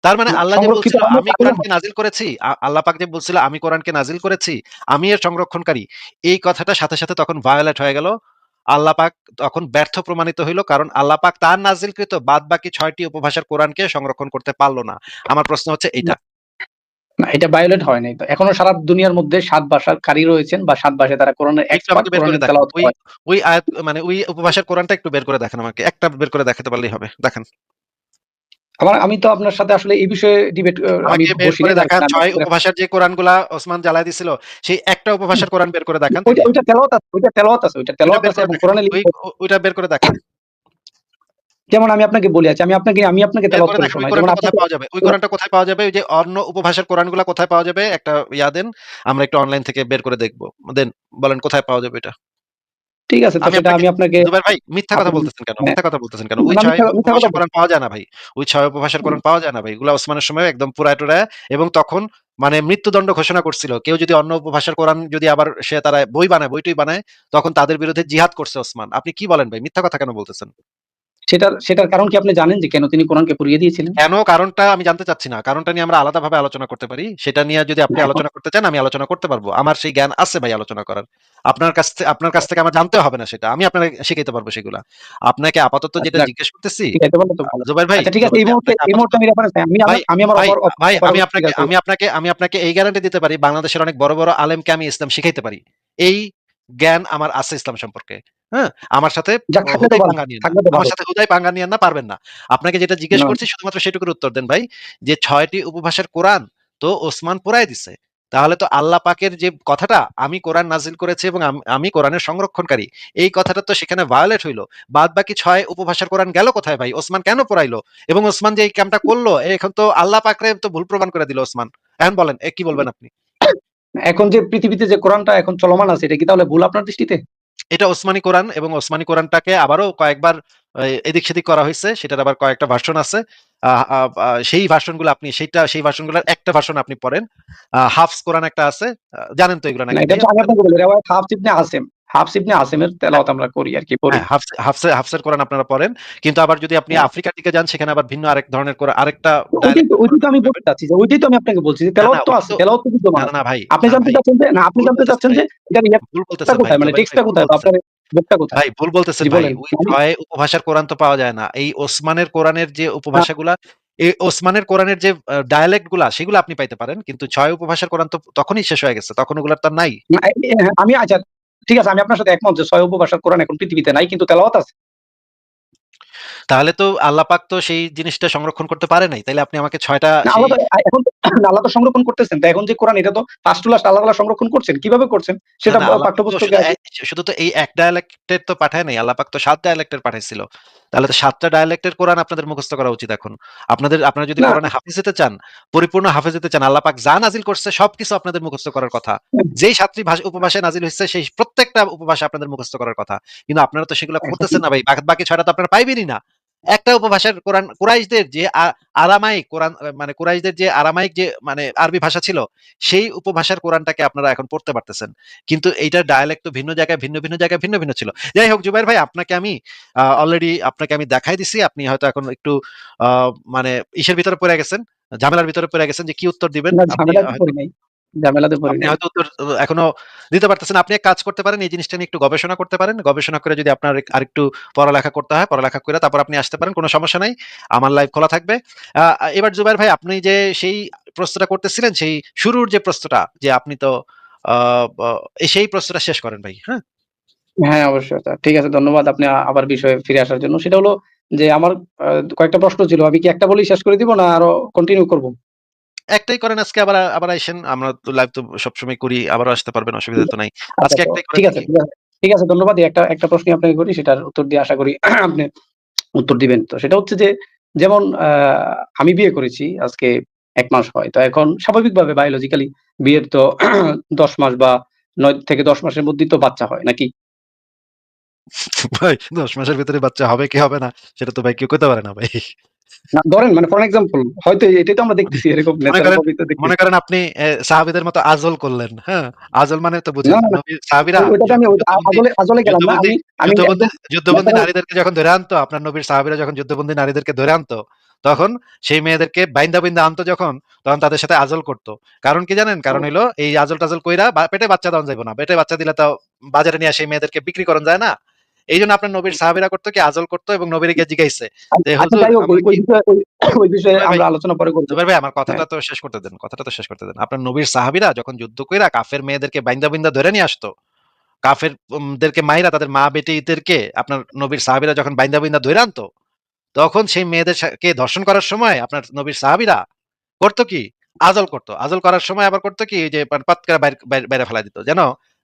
তার মানে আল্লাহ যে সংরক্ষিত বলছিল হয়নি আমি তাহলে কোরআনকে নাজিল করেছি, আল্লাহ পাক যে বলছিল আমি কোরআনকে নাজিল করেছি, আমি এর সংরক্ষণকারী, এই কথাটা সাথে, সাথে তখন ভায়োলেট হয়ে গেল। আল্লাহ পাক তখন ব্যর্থ প্রমাণিত হইল, কারণ আল্লাহ পাক তার নাজিলকৃত বাদবাকি ৬টি উপভাষার কোরআনকে সংরক্ষণ করতে পারল না। আমার প্রশ্ন হচ্ছে এইটা। না, এটা ভায়োলেট হয় নাই। তো এখনো সারা দুনিয়ার মধ্যে ৭ ভাষার কারি রয়েছেন বা ৭ ভাষায় তারা কোরআনের একটু এক্সপার্ট, আমাকে বের করে কোরআনের দেখান। তেলাওয়াত ওই হয়। ওই আয়াত মানে ওই উপভাষার কোরআনটা একটু বের করে দেখান আমাকে। একটা বের করে দেখাতে পারলেই হবে। দেখান। আমি তো আপনার সাথে আসলে এই বিষয়ে ডিবেট আমি আমাকে বের বসি করে নাই। যার দেখান কারণে আমি ৬ আপনাকে উপভাষার যে কোরআনগুলা ওসমান জ্বালায় দিছিল, সেই একটা উপভাষার কোরআন বের করে দেখান তাইলে। ওইটা তেলাওয়াত আছে, ওইটা ওইটা তেলাওয়াত বের আছে করে এবং দেখান। কোরআনে ওই লিখিত। ওইটা বের করে দেখান। যেমন আমি আপনাকে বলি, আচ্ছা আমি আপনাকে বের তেলাওয়াত করে করে দেখান ওই শোনাই। যেমন কোরআনটা কোথায় আপনাকে পাওয়া যাবে? ওই কোরআনটা কোথায় পাওয়া যাবে? ওই যে অন্য উপভাষার কোরআনগুলা কোথায় পাওয়া যাবে? একটা ইয়া দেন। আমরা একটু অনলাইন থেকে বের করে দেখব। দেন বলেন কোথায় পাওয়া যাবে এটা? ঠিক আছে, তো আমি সেটা আপনাকে আমি আপনাকে জুবাইর ভাই মিথ্যা কথা আপনি বলতেছেন কেন? হ্যাঁ, মিথ্যা কথা বলতেছেন কেন? ওই না ৬ মিথ্যা কথা উপভাষার বলছি। কোরআন পাওয়া যায় না ভাই। ওই ৬ উপভাষার কোরআন পাওয়া যায় না ভাই। এগুলা ওসমানের সময় একদম পুরায়-টুরায়, এবং তখন মানে মৃত্যুদণ্ড ঘোষণা করছিল। কেউ যদি অন্য উপভাষার কোরআন যদি আবার তারা বই বানায়, বই-টই বানায়, তখন তাদের বিরুদ্ধে জিহাদ করছে ওসমান। আপনি কি বলেন ভাই? মিথ্যা কথা কেন বলতেছেন? সেটার কারণ কি আপনি জানেন যে কেন তিনি কোরআনকে পুড়িয়ে দিয়েছিলেন? কেন কারণটা আমি জানতে চাচ্ছি না। কারণটা নিয়ে আমরা আলাদাভাবে আলোচনা করতে পারি। সেটা নিয়ে যদি আপনি না, এখন আলোচনা করতে চান, আমি আলোচনা করতে পারবো। আমার সেই জ্ঞান আছে ভাই আলোচনা করার। আপনার কাছ থেকে আমার জানতেও হবে না সেটা। আমি আপনাকে শিখাইতে পারবো সেগুলা। আপনাকে আপাতত যেটা আচ্ছা যাক, জিজ্ঞেস করতেছি, শিখাইতে পারলে তো ভালো। জুবাইর ভাই, আচ্ছা ঠিক আছে, জুবাইর ভাই আপনাকে এই আপাতত মুহূর্তে আমি রেফারেন্স নাই। ভাই, আমি আমার ভাই, ভাই আমি অপারগতা আপনাকে স্বীকার করব। আমি আপনাকে এই গ্যারান্টি দিতে পারি বাংলাদেশের অনেক বড়, বড় আলেমকে আমি ইসলাম শিখাইতে পারি। এই জ্ঞান আমার আছে ইসলাম সম্পর্কে। হ্যাঁ? আমার সাথে যাক, থাকলে তো হুদাই ভালো, পাঙ্গা নিয়েন না। থাকলে তো আমার ভালো। সাথে হুদাই পাঙ্গা নিয়েন না, পারবেন না। আপনাকে যেটা জিজ্ঞেস না, করছি শুধুমাত্র সেটুকুর উত্তর দেন ভাই, যে ৬ টি উপভাষার কোরআন তো ওসমান পুরাই দিছে। তাহলে তো আল্লাহ পাকের যে কথাটা আমি কোরআন নাজিল করেছি এবং আমি কোরআনের সংরক্ষণকারী, এই কথাটা তো সেখানে ভায়োলেট হইল। বাদবাকি ৬ উপভাষার কোরআন গেল কোথায় ভাই? ওসমান কেন পোড়াইলো? এবং ওসমান যে এই কামটা করলো, এখন তো আল্লাহ পাকরে তো ভুল প্রমাণ করে দিল ওসমান। এখন বলেন কি বলবেন আপনি? এখন যে পৃথিবীতে যে কোরআনটা এখন চলমান আছে এটা কি তাহলে ভুল আপনার দৃষ্টিতে? এটা ওসমানী কোরআন, এবং ওসমানী কোরআনটাকে আবারও কয়েকবার এদিক সেদিক করা হয়েছে। সেটার আবার কয়েকটা ভার্সন আছে। সেই ভার্সনগুলো আপনি সেই ভার্সনগুলোর একটা ভার্সন আপনি পড়েন। হাফস কোরআন একটা আছে। জানেন তো এগুলো না, নাকি এটা ভাই তো আমি আপনারা? আপনাকে বলি, রেওয়ায়াত হাফস ইবনে আসিম। হাফস ইবনে আসিমের তেলাওয়াত আমরা করি আরকি, পড়ি। হ্যাঁ, হাফসের কোরআন আপনারা পড়েন। কিন্তু আবার যদি আপনি হ্যাঁ। আফ্রিকার দিকে যান সেখানে আবার ভিন্ন আরেক ধরনের আরেকটা ওইটাই তো ডায়ালেক্টের কোরআন ওইটাই তো আপনি আমি পাবেন। বলতে চাচ্ছি যে ওইটাই তো আমি আপনাকে বলছি যে না, না তেলাওয়াত তো ওইটা আছে, তো তেলাওয়াত তো বিদ্যমান না, আছে। না ভাই, আপনি না জানতে ভাই, চাচ্ছেন যে না, আপনি ভুল জানতে বলতেছেন চাচ্ছেন ভাই। যে এটার ভুল ইয়াটা বলতেছেন ভাই, কোথায়? মানে জুবাইর ভাই টেক্সটটা ভুল কোথায়? বা বলতেছেন। আপনার বুকটা কোথায়? ভাই ভুল বলতেছেন জি ভাই। বলেন। ওই আমি ৬ উপভাষার কোরআন তো পাওয়া যায় না। এই ওসমানের কোরআনের যে না, উপভাষাগুলা, এই ওসমানের কোরআনের যে ডায়ালেক্ট গুলা সেগুলো আপনি পাইতে পারেন। কিন্তু ৬ উপভাষার কোরআন তো তখনই শেষ হয়ে গেছে। তখন ওগুলার তো আর নাই। না, হ্যাঁ, আমি আচ্ছা ঠিক আছে, আমি আপনার সাথে একমত যে ৬ উপভাষার কোরআন এখন পৃথিবীতে নাই, কিন্তু তেলাওয়াত আছে। তাহলে তো আল্লাহ পাক তো সেই জিনিসটা সংরক্ষণ করতে পারে নাই। তাইলে আপনি আমাকে ৬ টা না, সেই আল্লাহ তো এখন আল্লাহ তো সংরক্ষণ করতেছেন। তো এখন যে কোরআন, এটা তো ফার্স্ট টু লাস্ট আল্লাহ তাআলা সংরক্ষণ করছেন। কিভাবে করছেন? না, সেটা না আল্লাহ পাক তো পাঠ্যপুস্তকে আছে। শুধু তো এই এক ডায়ালেক্টের তো পাঠায় নাই। আল্লাহ পাক তো ৭ ডায়ালেক্টের পাঠাইছিল। তাহলে তো ৭ টা ডায়ালেক্টের কোরআন আপনাদের মুখস্থ করা উচিত এখন। আপনারা যদি না, কোরআনে হাফেজ হতে চান, পরিপূর্ণ হাফেজ হতে চান, আল্লাহ পাক যা নাজিল করছে সবকিছু আপনাদের মুখস্থ করার কথা। যেই ৭ টি উপভাষায় নাজিল হইছে সেই প্রত্যেকটা উপভাষা আপনাদের মুখস্থ করার কথা। কিন্তু আপনারা তো সেগুলো করতেছেন না ভাই। বাকি ৬ টা তো আপনারা পাইবেনই না। একটা উপভাষার কোরআন কুরাইশদের যে আরামাইক কোরআন, মানে কুরাইশদের যে আরামাইক যে মানে আরবি ভাষা ছিল, সেই উপভাষার কোরআনটাকে আপনারা এখন পড়তে পারতেছেন। কিন্তু এইটার ডায়ালেক্ট তো ভিন্ন জায়গায় ভিন্ন জায়গায় ভিন্ন ছিল। যাই হোক জুবাইর ভাই, আপনাকে আমি অলরেডি আপনাকে আমি দেখাই দিছি। আপনি হয়তো এখন একটু আ মানে ইসের ভিতরে পড়ে গেছেন, ঝামেলার ভিতরে পড়ে গেছেন যে কি উত্তর দিবেন। না, আপনি ঝামেলাতে হয়তো পড়ি নাই। ঝামেলাতে পড়ি আপনি নাই। হয়তো উত্তর এখনো দিতে পারতেছেন না। আপনি এক কাজ করতে পারেন, এই জিনিসটা নিয়ে একটু গবেষণা করতে পারেন। গবেষণা করে যদি আপনার আরেকটু পড়ালেখা করতে হয়, পড়ালেখা করে তারপর আপনি আসতে পারেন। কোন সমস্যা নাই। আমার লাইভ খোলা থাকবে। আ এবার জুবাইর ভাই, আপনি যে সেই প্রশ্নটা করতেছিলেন, সেই শুরুর যে প্রশ্নটা যে আপনি তো আ ব সেই প্রশ্নটা শেষ করেন ভাই। হ্যাঁ? হ্যাঁ, অবশ্যই। আচ্ছা ঠিক আছে, ধন্যবাদ আপনি আবার বিষয়ে ফিরে আসার জন্য। সেটা হলো যে আমার আ কয়েকটা প্রশ্ন ছিল। আমি কি একটা বলেই শেষ করে দিব, না আরো কন্টিনিউ করব? একটাই করেন আজকে, আবার আবার আইসেন। আমরা তো লাইভ তো সবসময় করি। আবারও আসতে পারবেন, অসুবিধা তো নাই। আচ্ছা, আজকে তো একটাই করেন ঠিক আছে, নাকি? ঠিক আছে। ঠিক আছে, ধন্যবাদ। এই একটা প্রশ্নই আপনাকে করি, সেটার উত্তর দিয়ে আশা করি আপনি উত্তর দিবেন। তো সেটা হচ্ছে যে, যেমন আমি বিয়ে করেছি আজকে ১ মাস হয়। তো এখন স্বাভাবিকভাবে বায়োলজিক্যালি বিয়ের তো ১০ মাস বা ৯ থেকে ১০ মাসের মধ্যেই তো বাচ্চা হয় নাকি? ভাই ১০ মাসের ভেতরে বাচ্চা হবে কি হবে না সেটা তো ভাই কেউ কইতে পারে না ভাই। না, ধরেন মানে ফর এক্সাম্পল হয়তো এটাই তো আমরা মানে দেখতেছি, এরকম মনে ন্যাচারাল করেন ভাবেই তো মনে দেখতেছি। করেন আপনি সাহাবীদের মতো আজল করলেন, হ্যাঁ? আজল মানে তো না, বুঝেন। না, না। নবী সাহাবীরা ওইটাতে আমি যখন আজলে গেলাম না। যুদ্ধবন্দী আমি যুদ্ধবন্দী একদম যুদ্ধবন্দী ন্যাচারাল। নারীদেরকে যখন ধরে আনতো, আপনার নবীর সাহাবীরা যখন যুদ্ধবন্দী নারীদেরকে ধরে আনতো, তখন সেই মেয়েদেরকে বাইন্দা আনতো যখন, তখন তাদের সাথে আজল করত। কারণ কি জানেন? কারণ হইলো এই আজল-টাজল কইরা পেটে বাচ্চা দেওয়া যাইব না। পেটে বাচ্চা দিলে তো বাজারে নিয়ে সেই মেয়েদেরকে বিক্রি করন যায় না। এইজন্য আপনার নবীর সাহাবীরা করতো কি, আজল করতো এবং নবীরে গিয়ে জিগাইছে যে, আচ্ছা "হুজুর যাই হোক, ওই আমরা ওই কি।" বিষয়ে ওই বিষয়ে জুবাইর ভাই, আমরা আলোচনা পরে করব। জুবাইর ভাই, আমার হ্যাঁ। কথাটা তো শেষ করতে দেন। কথাটা তো শেষ করতে দেন। আপনার নবীর সাহাবীরা যখন যুদ্ধ কইরা কাফের মেয়েদেরকে বাইন্দা ধরে নিয়ে আসতো, কাফের দেরকে মাইরা তাদের মা বেটিদেরকে আপনার নবীর সাহাবীরা যখন বাইন্দা ধইরা আনতো, তখন সেই মেয়েদের কে ধর্ষণ করার সময় আপনার নবীর সাহাবীরা করতো কি? আজল করতো। আজল করার সময় আবার করতো কি? যে পাত করে বাইরে ফেলাই দিত। যেন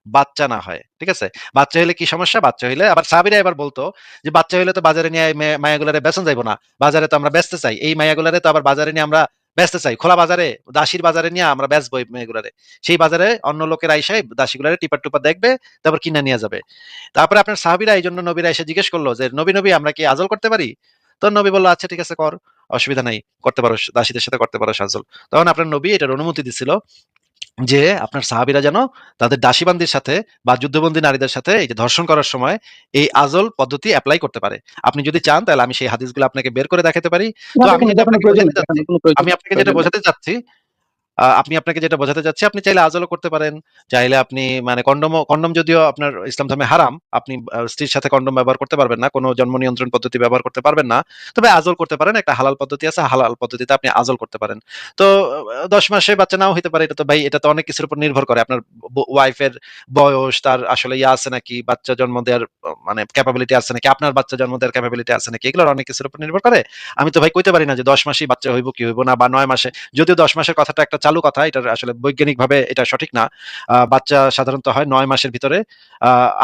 বাচ্চা না হয়। ঠিক আছে? বাচ্চা হইলে কি সমস্যা? বাচ্চা হইলে আবার সাহাবীরা এবার বলতো যে, "বাচ্চা হইলে তো বাজারে নিয়ে মাইয়াগুলারে বেচন যাইব না। বাজারে তো আমরা বেচতে চাই। এই মাইয়াগুলারে তো আবার বাজারে নিয়ে আমরা বেচতে চাই। খোলা বাজারে, দাসীর বাজারে নিয়ে আমরা বেচবো এই মেয়েগুলারে। সেই বাজারে অন্য লোকেরা আইসা এই দাসীগুলারে টিপা-টুপা দেখবে, তারপর কিনা নিয়ে যাবে।" তারপরে আপনার সাহাবীরা এইজন্য নবীরা এসে জিজ্ঞেস করল যে, "নবী, আমরা কি আজল করতে পারি?" তো নবী বলল, "আচ্ছা ঠিক আছে কর। অসুবিধা নাই। করতে পারো। দাসীদের সাথে করতে পারো সাজল।" তখন আপনার নবী এটার অনুমতি দিছিল যে আপনার সাহাবীরা যেন তাদের দাসীবান্দির সাথে বা যুদ্ধবন্দী নারীদের সাথে এই যে ধর্ষণ করার সময় এই আজল পদ্ধতি এপ্লাই করতে পারে। আপনি যদি চান তাহলে আমি সেই হাদিসগুলো আপনাকে বের করে দেখাতে পারি। না, তো আমি দেখানোর যেটা দেখানোর আপনাকে প্রয়োজন বোঝাতে নেই। চাচ্ছি দেখানোর কোনো প্রয়োজন প্রয়োজন নেই। বোঝাতে চাচ্ছি, আপনি আপনাকে যেটা বোঝাতে চাচ্ছি, আপনি চাইলে আজলও করতে পারেন। চাইলে আপনি মানে কন্ডম যদিও আপনার ইসলাম ধর্মে হারাম। আপনি স্ত্রীর সাথে কন্ডম ব্যবহার করতে পারবেন না। কোন জন্ম নিয়ন্ত্রণ পদ্ধতি ব্যবহার করতে পারবেন না। তবে আজল করতে পারেন। একটা হালাল পদ্ধতি আছে। হালাল পদ্ধতিতে আপনি আজল করতে পারেন। তো ১০ মাসে বাচ্চা নাও হইতে পারে। এটা তো অনেক কিছুর উপর নির্ভর করে। আপনার ওয়াইফের বয়স, তার আসলে আছে নাকি, বাচ্চা জন্ম দেওয়ার মানে ক্যাপাবিলিটি আছে নাকি, আপনার বাচ্চা জন্ম দেওয়ার ক্যাপাবিলিটি আছে নাকি, এগুলোর অনেক কিছুর উপর নির্ভর করে। আমি তো ভাই কইতে পারি না যে ১০ মাসেই বাচ্চা হইব কি হইব না, বা ৯ মাসে। যদিও ১০ মাসের কথাটা একটা চালু কথা, এটার আসলে বৈজ্ঞানিকভাবে এটা সঠিক না। বাচ্চা সাধারণত হয় ৯ মাসের ভিতরে।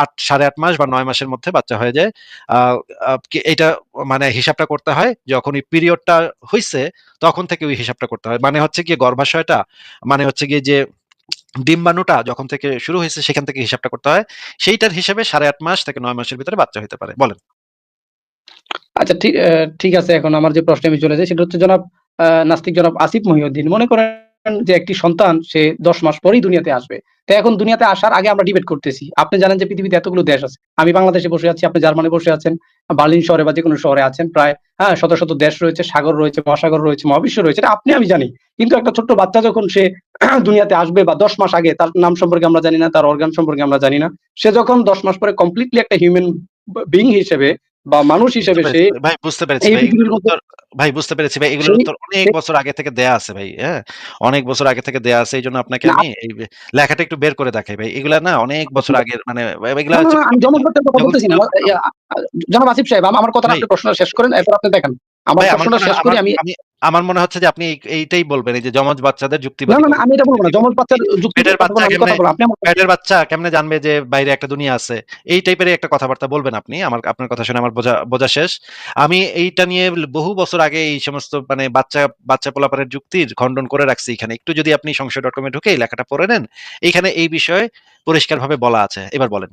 ৮.৫ মাস বা ৯ মাসের মধ্যে বাচ্চা হয়ে যায়। আ আ এইটা মানে হিসাবটা করতে হয় যখন ওই পিরিয়ডটা হইছে, তখন থেকে ওই হিসাবটা করতে হয়। মানে হচ্ছে গিয়ে গর্ভাশয়টা, মানে হচ্ছে গিয়ে যে ডিম্বাণুটা যখন থেকে শুরু হইছে সেখান থেকে হিসাবটা করতে হয়। সেইটার হিসেবে ৮.৫ মাস থেকে ৯ মাসের ভিতরে বাচ্চা হইতে পারে। বলেন। আচ্ছা ঠিক আছে, এখন আমার যে প্রশ্নে আমি চলে যাই, সেটা হচ্ছে নাস্তিক জনাব আসিফ মহিউদ্দিন। মনে করেন যে একটি সন্তান সে 10 মাস পরেই দুনিয়াতে আসবে। তো এখন দুনিয়াতে আসার আগে আমরা ডিবেট করতেছি। আপনি জানেন যে পৃথিবীতে এতগুলো দেশ আছে। আমি বাংলাদেশে বসে আছি, আপনি জার্মানি বসে আছেন, বার্লিন শহরে বা যেকোনো শহরে আছেন। প্রায় শত, শত দেশ রয়েছে, সাগর রয়েছে, মহাসাগর রয়েছে, মহাবিশ্ব রয়েছে। এটা আপনি আমি জানি। কিন্তু একটা ছোট্ট বাচ্চা যখন সে দুনিয়াতে আসবে বা 10 মাস আগে তার নাম সম্পর্কে আমরা জানি না, তার অর্গান সম্পর্কে আমরা জানি না। সে যখন 10 মাস পরে কমপ্লিটলি একটা হিউম্যান বিইং হিসেবে বা মানুষ বুঝতে হিসেবে সে পেরেছি ভাই, বুঝতে পেরেছি এই ভাই। পৃথিবীর মধ্যে বুঝতে পেরেছি ভাই। এগুলোর সেই উত্তর অনেক সেই বছর আগে থেকে দেয়া আছে ভাই। হ্যাঁ? অনেক বছর আগে থেকে দেয়া আছে। এইজন্য আপনাকে না আমি এই লেখাটা একটু বের করে দেখাই ভাই। এগুলা না অনেক বছর আগের মানে এগুলা না, না, হচ্ছে না, আমি জমজ বাচ্চার কথা যখন বলতেছি না। স্কুল জনাব আসিফ সাহেব, আমার কথাটা ভাই আপনি প্রশ্নটা শেষ করেন, এরপর আপনি দেখেন। আমার ভাই প্রশ্নটা শেষ করি আমি। আমার মনে হচ্ছে যে আপনি এইটাই বলবেন এই যে যমজ বাচ্চাদের না, যুক্তিবাদী না, না, কথা আমি এটা বলব না। যমজ বাচ্চার পেটের যুক্তির কথা বাচ্চা বলা, আমি কেমনে কথা বলা। আপনি আমার পেটের বাচ্চা কেমনে জানবে যে বাইরে একটা দুনিয়া আছে? এই টাইপের একটা কথাবার্তা বলবেন আপনি। আপনার কথা শুনে আমার বোঝা শেষ। আমি এইটা নিয়ে বহু বছর আগে এই সমস্ত মানে বাচ্চা পোলাপানের যুক্তির খণ্ডন করে রাখছি এখানে। একটু যদি আপনি সংশয়.com এ ঢুকে এই লেখাটা পড়ে নেন, এইখানে এই বিষয়ে পরিষ্কারভাবে বলা আছে। এবার বলেন।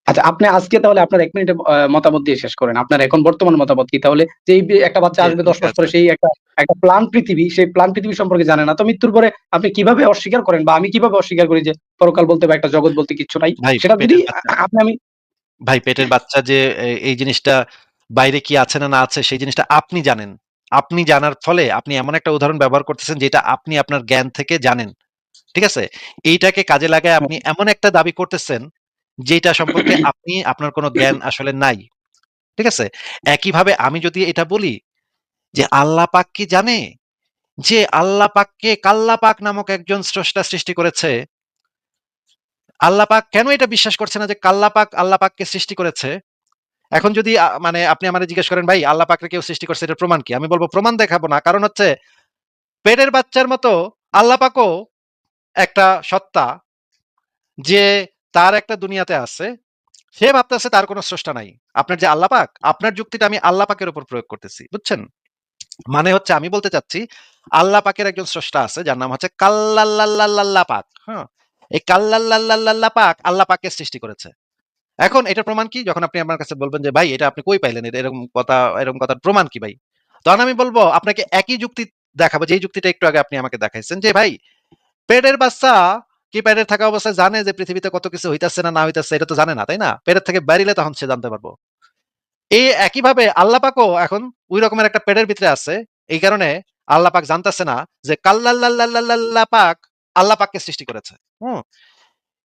আচ্ছা, আপনি আজকে তাহলে আপনার ১ মিনিটের মতামত দিয়ে শেষ করেন। আপনার এখন বর্তমান মতামত কি তাহলে? যে এই একটা বাচ্চা আসবে ১০ মাস আচ্ছা। পরে, সেই একটা প্লান পৃথিবী, সেই প্লান পৃথিবী সম্পর্কে জানে না। তো মৃত্যুর পরে আপনি কিভাবে অস্বীকার করেন বা আমি কিভাবে অস্বীকার করি যে পরকাল বলতে বা একটা জগৎ বলতে কিচ্ছু নাই? ভাই সেটা যদি পেটের বাচ্চা আপনি আমি পেটের বাচ্চা যে এই জিনিসটা বাইরে কি আছে না না আছে সেই জিনিসটা আপনি জানেন। আপনি জানার ফলে আপনি এমন একটা উদাহরণ ব্যবহার করতেছেন যেটা আপনি আপনার জ্ঞান থেকে জানেন। ঠিক আছে? এইটাকে কাজে লাগায় আপনি এমন একটা দাবি করতেছেন যেটা সম্পর্কে আপনি আপনার কোনো জ্ঞান আসলে নাই। ঠিক আছে? একইভাবে আমি যদি এটা বলি যে আল্লাহ পাক কি জানে যে আল্লাহ পাককে কাল্লা পাক নামক একজন স্রষ্টা সৃষ্টি করেছে? আল্লাহ পাক কেন এটা বিশ্বাস করছে না যে কাল্লা পাক আল্লাহ পাককে সৃষ্টি করেছে? এখন যদি মানে আপনি আমারে জিজ্ঞেস করেন, "ভাই আল্লাহ পাকরে কেউ সৃষ্টি করছে এটার প্রমাণ কি?" আমি বলব, "প্রমাণ দেখাবো না।" কারণ হচ্ছে পেটের বাচ্চার মতো আল্লাহ পাকও একটা সত্তা যে তার একটা দুনিয়াতে আছে। সে ভাবতেছে তার কোনো স্রষ্টা নাই। আপনার যে আল্লাহ পাক, আপনার যুক্তিটা আমি আল্লাহ পাকের উপর প্রয়োগ করতেছি। বুঝছেন? মানে হচ্ছে আমি বলতে চাচ্ছি, আল্লাহ পাকের একজন স্রষ্টা আছে যার নাম হচ্ছে কাল্লাল্লাল্লাল্লাল্লাহ পাক। হ্যাঁ? এই কাল্লাল্লাল্লাল্লাহ পাক আল্লাহ পাককে সৃষ্টি করেছে। এখন এটার প্রমাণ কি? যখন আপনি আমার কাছে বলবেন যে, "ভাই এটা আপনি কই পাইলেন? এটা এরকম কথার প্রমাণ কি ভাই?" তখন আমি বলব আপনাকে একই যুক্তি দেখাবো যেই যুক্তিটা একটু আগে আপনি আমাকে দেখাইছেন যে, "ভাই পেটের বাচ্চা কি পেটের থাকা অবস্থায় জানে যে পৃথিবীতে কত কিছু হইতাছে না, না হইতাছে এটা তো জানে না, তাই না? পেটের থেকে বাইরিলে তখন সে জানতে পারবো।" এই একইভাবে আল্লাহ পাকও এখন ওই রকমের একটা পেটের ভিতরে আছে। এই কারণে আল্লাহ পাক জানতাছে না যে কাল্লাল্লাল্লাল্লাল্লাহ পাক আল্লাহ পাককে সৃষ্টি করেছে। হুম?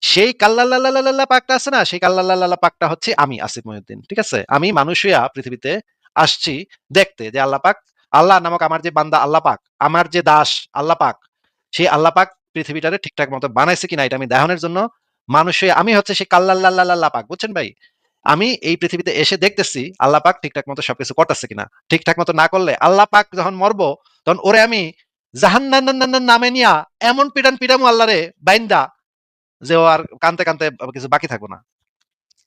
সেই কাল্লাল্লাল্লাল্লাল্লাহ পাকটা আছে না? সেই কাল্লাল্লাল্লাহ পাকটা হচ্ছি আমি আসিফ মহিউদ্দিন। ঠিক আছে? আমি মানুষ হইয়া পৃথিবীতে আসছি দেখতে যে আল্লাহ পাক, আল্লাহ নামক আমার যে বান্দা আল্লাহ পাক, আমার যে দাস আল্লাহ পাক, সেই আল্লাহ পাক পৃথিবীটারে ঠিকঠাক মতো বানাইছে কিনা এটা আমি দেখানোর জন্য মানুষ হয়ে আমি হচ্ছে সেই কাল্লাল্লাল্লাল্লাহ পাক। বুঝছেন ভাই? আমি এই পৃথিবীতে এসে দেখতেছি আল্লাহ পাক ঠিকঠাক মতো সবকিছু করতেছে কিনা। ঠিকঠাক মতো না করলে আল্লাহ পাক যখন মরবো তখন ওরে আমি জাহান্নামের নামে নিয়া এমন পিটামু আল্লাহরে বাইন্দা যে ও আর কানতে কিছু বাকি থাকবো না।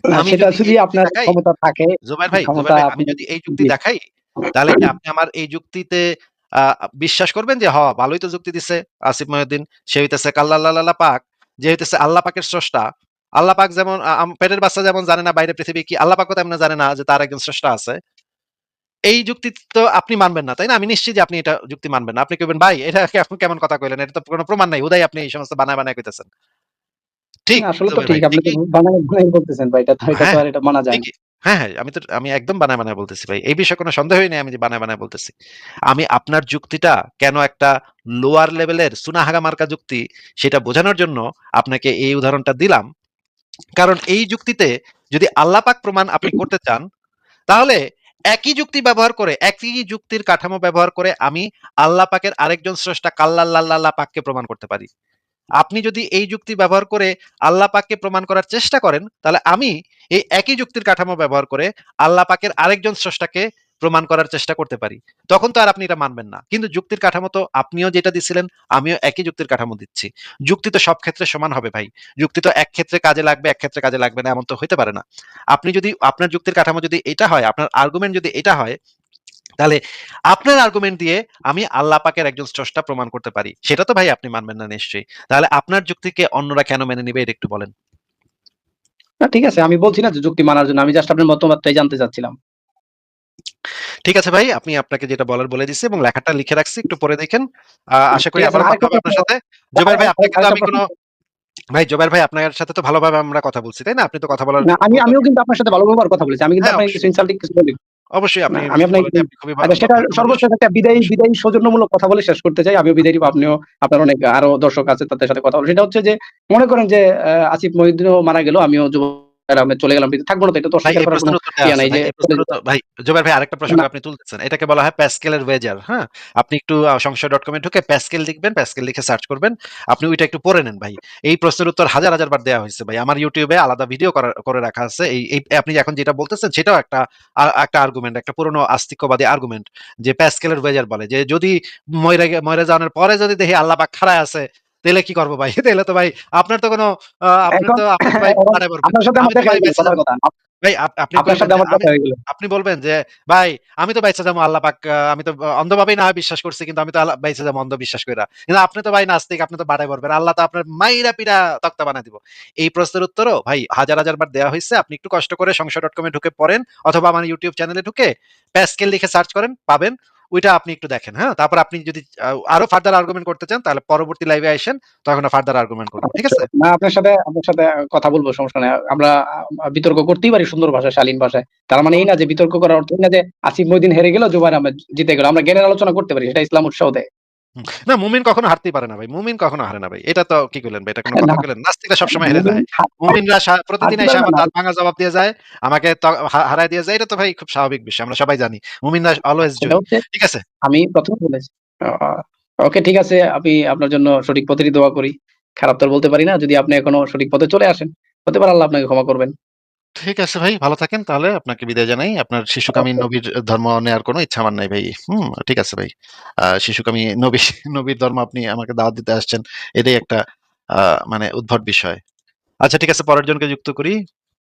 না, আমি সেটা যদি যদি এই যুক্তি আপনার দেখাই, ক্ষমতা থাকে, জুবাইর ক্ষমতা ভাই আমি আপনি যদি এই যুক্তি জি। দেখাই, তাহলে কি আপনি আমার এই যুক্তিতে আ বিশ্বাস করবেন যে ভালোই তো যুক্তি দিছে আসিফ মহিউদ্দিন। সে হইতেছে কাল্লাল্লাহ পাক, যে হইতেছে আল্লাহ পাকের স্রষ্টা। আল্লাহ পাক যেমন পেটের বাচ্চা যেমন জানে না বাইরে পৃথিবী কি, আল্লাহ পাকও তেমনি জানে না যে তার একজন স্রষ্টা আছে। এই যুক্তি তো আপনি মানবেন না, তাই না? আমি নিশ্চিত যে আপনি এটা যুক্তি মানবেন না। আপনি কইবেন, "ভাই এটা আপনি কেমন কথা কইলেন? এটা তো কোনো প্রমাণ নাই। হুদাই আপনি এই সমস্ত বানায় কইতেছেন।" ঠিক না, আসলে তো জুবাইর ভাই, ঠিক। আপনি তো ঠিকই। বানায় বলতেছেন ভাই। হ্যাঁ, এটা মানা যায় না। ঠিকই। হ্যাঁ, আমি একদম বানায় বলতেছি ভাই। এই বিষয়ে কোনো সন্দেহই নেই আমি যে বানায় বলতেছি। আমি আপনার যুক্তিটা কেন একটা লোয়ার লেভেলের সুনাহাগা মার্কা যুক্তি সেটা বোঝানোর জন্য আপনাকে এই উদাহরণটা দিলাম। কারণ এই যুক্তিতে যদি আল্লাহ পাক প্রমাণ আপনি করতে চান, তাহলে একই যুক্তির কাঠামো ব্যবহার করে আমি আল্লাহ পাকের আরেকজন স্রষ্টা কাল্লাল্লাহ পাককে প্রমাণ করতে পারি। আপনি যদি এই যুক্তি ব্যবহার করে আল্লাহ পাককে প্রমাণ করার চেষ্টা করেন, তাহলে আমি এই একই যুক্তির কাঠামো ব্যবহার করে আল্লাহ পাকের আরেকজন স্রষ্টাকে প্রমাণ করার চেষ্টা করতে পারি। তখন তো আর আপনি এটা মানবেন না। কিন্তু যুক্তির কাঠামো তো আপনিও যেটা দিছিলেন, আমিও একই যুক্তির কাঠামো দিচ্ছি। যুক্তি তো সব ক্ষেত্রে সমান হবে ভাই। যুক্তি তো এক ক্ষেত্রে কাজে লাগবে, এক ক্ষেত্রে কাজে লাগবে না এমন তো হইতে পারে না। আপনি যদি আপনার যুক্তির কাঠামো যদি এটা হয়, আপনার আর্গুমেন্ট যদি এটা হয়, তাহলে আপনার আর্গুমেন্ট দিয়ে আমি আল্লাহ পাকের একজন স্রষ্টা প্রমাণ করতে পারি। সেটা তো ভাই আপনি মানবেন না নিশ্চয়ই। তাহলে আপনার যুক্তিকে অন্যরা কেন মেনে নিবে এটা একটু বলেন। না, ঠিক আছে। আমি বলছি না যে যুক্তি মানার জন্য। আমি জাস্ট আপনার মতামতটাই জানতে চাচ্ছিলাম। ঠিক আছে ভাই, আপনি আপনাকে যেটা বলার বলে দিছি এবং লেখাটা লিখে রাখছি, একটু পড়ে দেখেন। আশা করি ঠিক আছে, আবারও কথা আরেকটা হবে প্রশ্ন আপনার সাথে। জুবাইর ভাই, আপনি কিন্তু আরেকটা আমি প্রশ্ন। কোনো ভাই জুবাইর ভাই, আপনার সাথে তো ভালোভাবে আমরা কথা বলছি, তাই না? আপনি তো কথা বলার না, জন্য আমিও কিন্তু আপনার সাথে ভালো ব্যবহার কথা বলেছি। আমি কিন্তু হ্যাঁ, আপনাকে কিছু অবশ্যই। ইনসাল্টিং কিছু বলিনি। অবশ্যই না, আপনি আমি আপনাকে বলেননি, আপনি খুবই আচ্ছা, সেটা ভদ্র মানুষ। সর্বশেষ একটা বিদায়ী সৌজন্যমূলক কথা বলে শেষ করতে চাই। আমিও বিদায়ী, আপনিও আপনার অনেক আরো দর্শক আছে তাদের সাথে কথা বলবো। সেটা হচ্ছে যে মনে করেন যে আসিফ মহিউদ্দিনও মারা গেল, আমিও জুবায়ের আহমেদ চলে গেলাম। কিন্তু থাকবো না তো, এটা তো ভাই অস্বীকার এই করার কোনো প্রশ্নের উত্তর দেয়া আছে। নাই ভাই যে এই চলে প্রশ্নের যেতে উত্তর হবে। ভাই জুবাইর ভাই, আরেকটা প্রসঙ্গ না, আপনি তুলতেছেন। এটাকে বলা হয় প্যাসকেলের ওয়েজার, হ্যাঁ? আপনি একটু সংশয়.com এ ঢুকে প্যাসকেল লিখবেন, প্যাসকেল লিখে সার্চ করবেন। আপনি ওইটা একটু পড়ে নেন ভাই। এই প্রশ্নের উত্তর হাজার বার দেয়া হইছে ভাই। আমার YouTube এ আলাদা ভিডিও করে রাখা আছে। এই আপনি এখন যেটা বলতেছেন সেটাও একটা আর্গুমেন্ট, একটা পুরনো আস্তিক্যবাদী আর্গুমেন্ট, যে প্যাসকেলের ওয়েজার বলে যে যদি মইরা যাওয়ার পরে যদি দেখি আল্লাহ পাক খাড়ায় আছে, তাইলে কি করব ভাই? তাইলে তো ভাই আপনার তো কোনো এখন আপনি তো ভাই এখন বাড়ায় বলবেন। আপনার সাথে আমি আমার তো দেখা ভাই হয়ে গেল, বেঁচে কথার যাবো। কথা। ভাই আপনি আপনার বলবেন সাথে যে আমার দেখা হয়ে গেল। আপনি বলবেন যে ভাই আমি তো বাইচা যাবো আল্লাহ পাক, আমি তো অন্ধভাবেই না হয় বিশ্বাস করছি, কিন্তু আমি তো আল্লাহ বাইচা যাবো অন্ধ বিশ্বাস কইরা। কিন্তু আপনি তো ভাই নাস্তিক, আপনি তো বাড়াই বলবেন আল্লাহ তো আপনার মাইরা পিরা তক্তা বানায় দিব। এই প্রশ্নের উত্তরও ভাই হাজার বার দেওয়া হয়েছে। আপনি একটু কষ্ট করে সংশয়.com এ ঢুকে পড়েন, অথবা আমার ইউটিউব চ্যানেলে ঢুকে প্যাসকেল লিখে সার্চ করেন, পাবেন। ওইটা আপনি একটু দেখেন, হ্যাঁ? তারপর আপনি যদি আরো ফার্দার আর্গুমেন্ট করতে চান, তাহলে পরবর্তী লাইভে আইসেন, তখন ফার্দার আর্গুমেন্ট করব। ঠিক আছে? না, আপনার সাথে কথা বলবো, সমস্যা নাই। আমরা বিতর্ক করতেই পারি সুন্দর ভাষায়, শালীন ভাষায়। তার মানে এই না যে বিতর্ক করার অর্থ এই না যে আসিফ মহিউদ্দিন হেরে গেল, জুবায়ের আহমেদ জিতে গেল। আমরা জ্ঞানের আলোচনা করতে পারি, সেটা ইসলাম উৎসাহ দেয়। না, মুমিন কখনো হারতেই পারে না ভাই। মুমিন কখনো হারে না ভাই। এটা তো কি কইলেন ভাই? এটা কোন কথা না, কইলেন? নাস্তিকরা সবসময় হেরে মুমিন যায়। মুমিনরা প্রতিদিন হারতে এসে পারবে আমার না। দাঁত ভাঙা জবাব দিয়ে যায়। আমাকে হারায় দিয়ে যায়। এটা তো ভাই খুব স্বাভাবিক বিষয়। আমরা সবাই জানি। মুমিনরা অলওয়েজ সেটা জয়ী। হচ্ছে, ঠিক আছে? আমি ১ম বলেছি। আ ওকে, ঠিক আছে। আমি আপনার জন্য সঠিক পথেরই দোয়া করি। খারাপ তো আর বলতে পারি না। যদি আপনি এখনো সঠিক পথে চলে আসেন, হতে পারে আল্লাহ আপনাকে ক্ষমা করবেন। ঠিক আছে ভাই, ভালো থাকেন তাহলে। আপনাকে বিদায় জানাই। আপনার শিশুকামী ওকে, নবীর ধর্ম নেয়ার কোনো ইচ্ছা আমার নাই ভাই। ঠিক আছে ভাই। শিশুকামী নবীর ধর্ম আপনি আমাকে দাওয়াত দিতে আসছেন। এটাই একটা আ মানে উদ্ভট বিষয়। আচ্ছা ঠিক আছে, পরের জনকে যুক্ত করি।